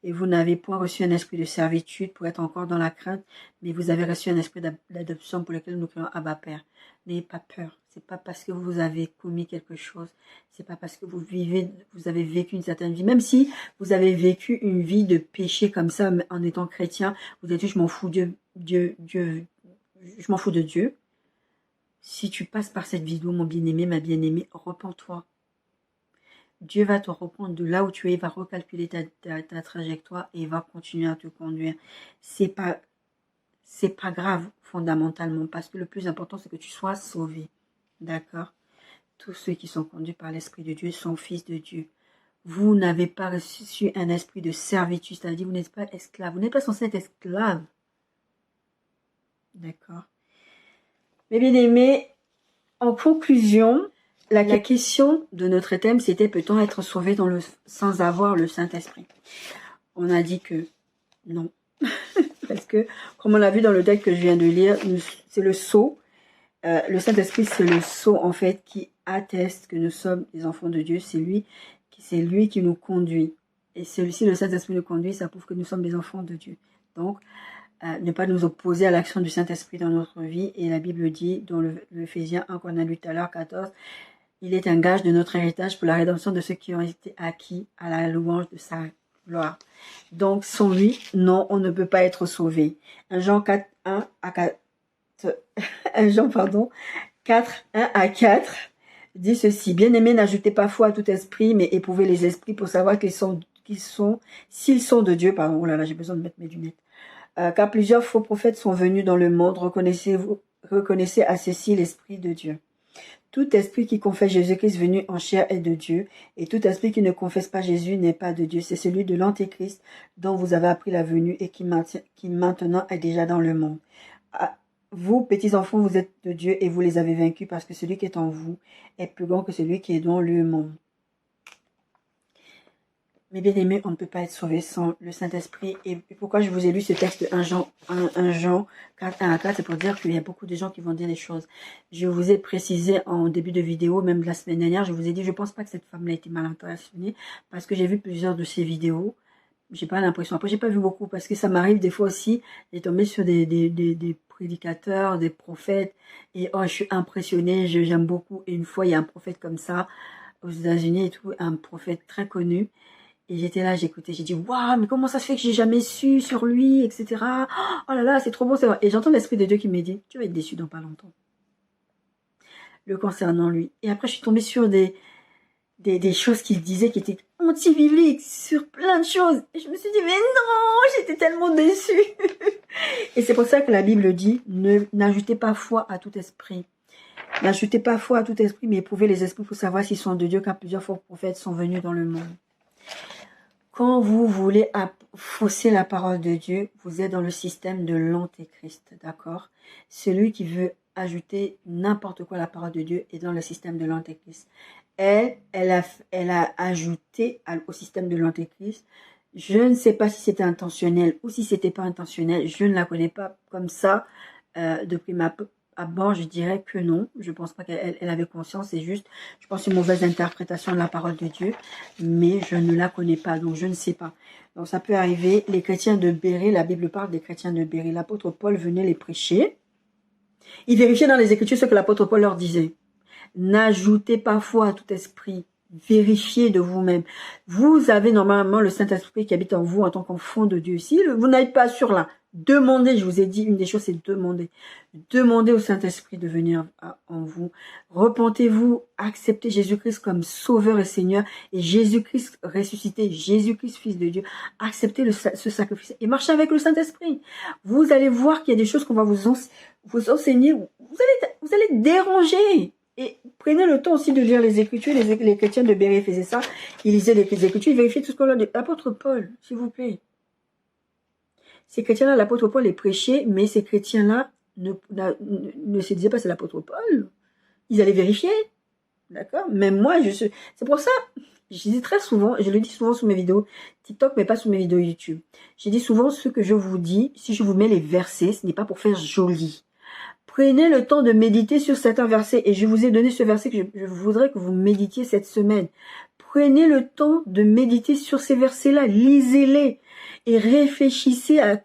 Et vous n'avez point reçu un esprit de servitude pour être encore dans la crainte, mais vous avez reçu un esprit d'adoption pour lequel nous crions Abba Père. N'ayez pas peur. C'est pas parce que vous avez commis quelque chose. C'est pas parce que vous avez vécu une certaine vie. Même si vous avez vécu une vie de péché comme ça en étant chrétien, vous êtes dit je m'en fous je m'en fous de Dieu. Si tu passes par cette vidéo, mon bien-aimé, ma bien-aimée, repens-toi. Dieu va te reprendre de là où tu es, il va recalculer ta trajectoire et il va continuer à te conduire. C'est pas grave fondamentalement parce que le plus important c'est que tu sois sauvé. D'accord? Tous ceux qui sont conduits par l'Esprit de Dieu sont fils de Dieu. Vous n'avez pas reçu un esprit de servitude, c'est-à-dire vous n'êtes pas esclave. Vous n'êtes pas censé être esclave. D'accord? Mes bien-aimés, en conclusion, la question de notre thème, c'était peut-on être sauvé sans avoir le Saint-Esprit? On a dit que non. Parce que, comme on l'a vu dans le texte que je viens de lire, c'est le sceau. Le Saint-Esprit, c'est le sceau, en fait, qui atteste que nous sommes des enfants de Dieu. C'est lui qui nous conduit. Et celui-ci, le Saint-Esprit nous conduit, ça prouve que nous sommes des enfants de Dieu. Donc, ne pas nous opposer à l'action du Saint-Esprit dans notre vie. Et la Bible dit, dans le Éphésiens 1 qu'on a lu tout à l'heure, 14, il est un gage de notre héritage pour la rédemption de ceux qui ont été acquis à la louange de sa gloire. Donc, sans lui, non, on ne peut pas être sauvé. 1 Jean 4, 1 à 4, 1 Jean, 4, 1 à 4 dit ceci. Bien-aimés, n'ajoutez pas foi à tout esprit, mais éprouvez les esprits pour savoir s'ils sont de Dieu. Pardon, oh là là, j'ai besoin de mettre mes lunettes. Car plusieurs faux prophètes sont venus dans le monde. Reconnaissez à ceci l'Esprit de Dieu. Tout esprit qui confesse Jésus-Christ venu en chair est de Dieu, et tout esprit qui ne confesse pas Jésus n'est pas de Dieu. C'est celui de l'Antéchrist dont vous avez appris la venue et qui maintenant est déjà dans le monde. Vous, petits enfants, vous êtes de Dieu et vous les avez vaincus parce que celui qui est en vous est plus grand que celui qui est dans le monde. Mais bien aimés, on ne peut pas être sauvé sans le Saint-Esprit. Et pourquoi je vous ai lu ce texte de 1 Jean 4, 1 à 4, c'est pour dire qu'il y a beaucoup de gens qui vont dire des choses. Je vous ai précisé en début de vidéo, même la semaine dernière, je vous ai dit, je pense pas que cette femme-là a été mal intentionnée, parce que j'ai vu plusieurs de ses vidéos. J'ai pas l'impression. Après, j'ai pas vu beaucoup, parce que ça m'arrive des fois aussi de tomber sur des prédicateurs, des prophètes, et oh, je suis impressionnée, j'aime beaucoup. Et une fois, il y a un prophète comme ça, aux États-Unis et tout, un prophète très connu. Et j'étais là, j'écoutais, j'ai dit, waouh, mais comment ça se fait que j'ai jamais su sur lui, etc. Oh là là, c'est trop beau, c'est vrai. Et j'entends l'Esprit de Dieu qui me dit, tu vas être déçu dans pas longtemps. Le concernant lui. Et après, je suis tombée sur des choses qu'il disait qui étaient anti-bibliques, sur plein de choses. Et je me suis dit, mais non, j'étais tellement déçue. Et c'est pour ça que la Bible dit, n'ajoutez pas foi à tout esprit. N'ajoutez pas foi à tout esprit, mais éprouvez les esprits pour savoir s'ils sont de Dieu, car plusieurs faux prophètes sont venus dans le monde. Quand vous voulez fausser la parole de Dieu, vous êtes dans le système de l'antéchrist, d'accord? Celui qui veut ajouter n'importe quoi à la parole de Dieu est dans le système de l'antéchrist. Elle a ajouté au système de l'antéchrist. Je ne sais pas si c'était intentionnel ou si c'était pas intentionnel. Je ne la connais pas comme ça de prime abord, je dirais que non. Je pense pas qu'elle avait conscience. C'est juste, je pense, une mauvaise interprétation de la parole de Dieu. Mais je ne la connais pas, donc je ne sais pas. Donc ça peut arriver. Les chrétiens de Béret, la Bible parle des chrétiens de Béret. L'apôtre Paul venait les prêcher. Il vérifiait dans les Écritures ce que l'apôtre Paul leur disait. N'ajoutez pas foi à tout esprit. Vérifiez de vous-même. Vous avez normalement le Saint-Esprit qui habite en vous en tant qu'enfant de Dieu. Si vous n'êtes pas sûr là, demandez, je vous ai dit, une des choses, c'est demander. Demandez au Saint-Esprit de venir en vous. Repentez-vous, acceptez Jésus-Christ comme Sauveur et Seigneur, et Jésus-Christ ressuscité, Jésus-Christ Fils de Dieu. Acceptez ce sacrifice et marchez avec le Saint-Esprit. Vous allez voir qu'il y a des choses qu'on va vous enseigner. Vous allez déranger. Et prenez le temps aussi de lire les Écritures. Les chrétiens de Béret faisaient ça. Ils lisaient les Écritures, ils vérifiaient tout ce qu'on leur dit. L'apôtre Paul, s'il vous plaît. Ces chrétiens-là, l'apôtre Paul les prêchait, mais ces chrétiens-là ne se disaient pas c'est l'apôtre Paul. Ils allaient vérifier. D'accord? Même moi, c'est pour ça, je dis très souvent, je le dis souvent sous mes vidéos TikTok, mais pas sous mes vidéos YouTube. Je dis souvent ce que je vous dis, si je vous mets les versets, ce n'est pas pour faire joli. Prenez le temps de méditer sur certains versets. Et je vous ai donné ce verset que je voudrais que vous méditiez cette semaine. Prenez le temps de méditer sur ces versets-là. Lisez-les. Et réfléchissez à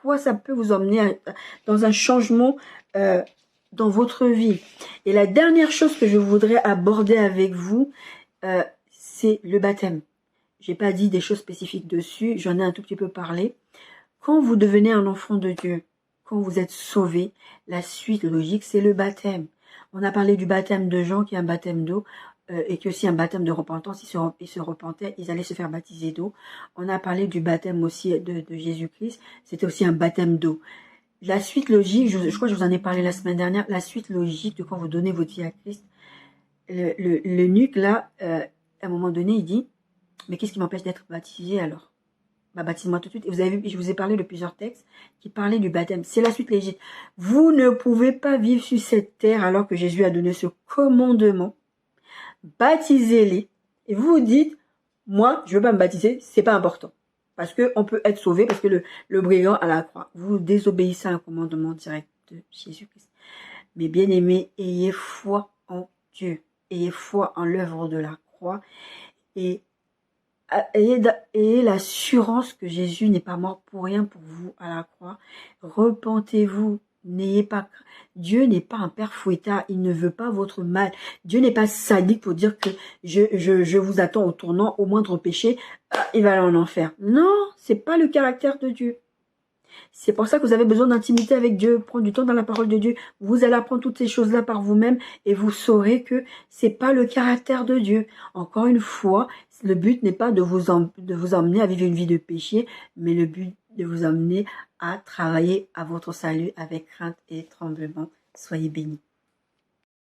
quoi ça peut vous emmener dans un changement dans votre vie. Et la dernière chose que je voudrais aborder avec vous, c'est le baptême. J'ai pas dit des choses spécifiques dessus. J'en ai un tout petit peu parlé. Quand vous devenez un enfant de Dieu, quand vous êtes sauvé, la suite logique, c'est le baptême. On a parlé du baptême de Jean, qui est un baptême d'eau, et qui est aussi un baptême de repentance. Ils se repentaient, ils allaient se faire baptiser d'eau. On a parlé du baptême aussi de Jésus-Christ, c'était aussi un baptême d'eau. La suite logique, je crois que je vous en ai parlé la semaine dernière, la suite logique de quand vous donnez votre vie à Christ, l'eunuque là, à un moment donné, il dit, mais qu'est-ce qui m'empêche d'être baptisé alors? Bah, baptise-moi tout de suite. Et vous avez vu, je vous ai parlé de plusieurs textes qui parlaient du baptême. C'est la suite logique. Vous ne pouvez pas vivre sur cette terre alors que Jésus a donné ce commandement. Baptisez-les. Et vous vous dites, moi, je veux pas me baptiser, c'est pas important. Parce que on peut être sauvé, parce que le brigand à la croix. Vous désobéissez à un commandement direct de Jésus-Christ. Mais bien aimés, ayez foi en Dieu. Ayez foi en l'œuvre de la croix. Et ayez l'assurance que Jésus n'est pas mort pour rien pour vous à la croix. Repentez-vous. N'ayez pas. Dieu n'est pas un père fouettard. Il ne veut pas votre mal. Dieu n'est pas sadique pour dire que je vous attends au tournant, au moindre péché, il va aller en enfer. Non, c'est pas le caractère de Dieu. C'est pour ça que vous avez besoin d'intimité avec Dieu, prendre du temps dans la parole de Dieu. Vous allez apprendre toutes ces choses-là par vous-même et vous saurez que c'est pas le caractère de Dieu. Encore une fois, le but n'est pas de vous emmener à vivre une vie de péché, mais le but de vous emmener à travailler à votre salut avec crainte et tremblement. Soyez bénis.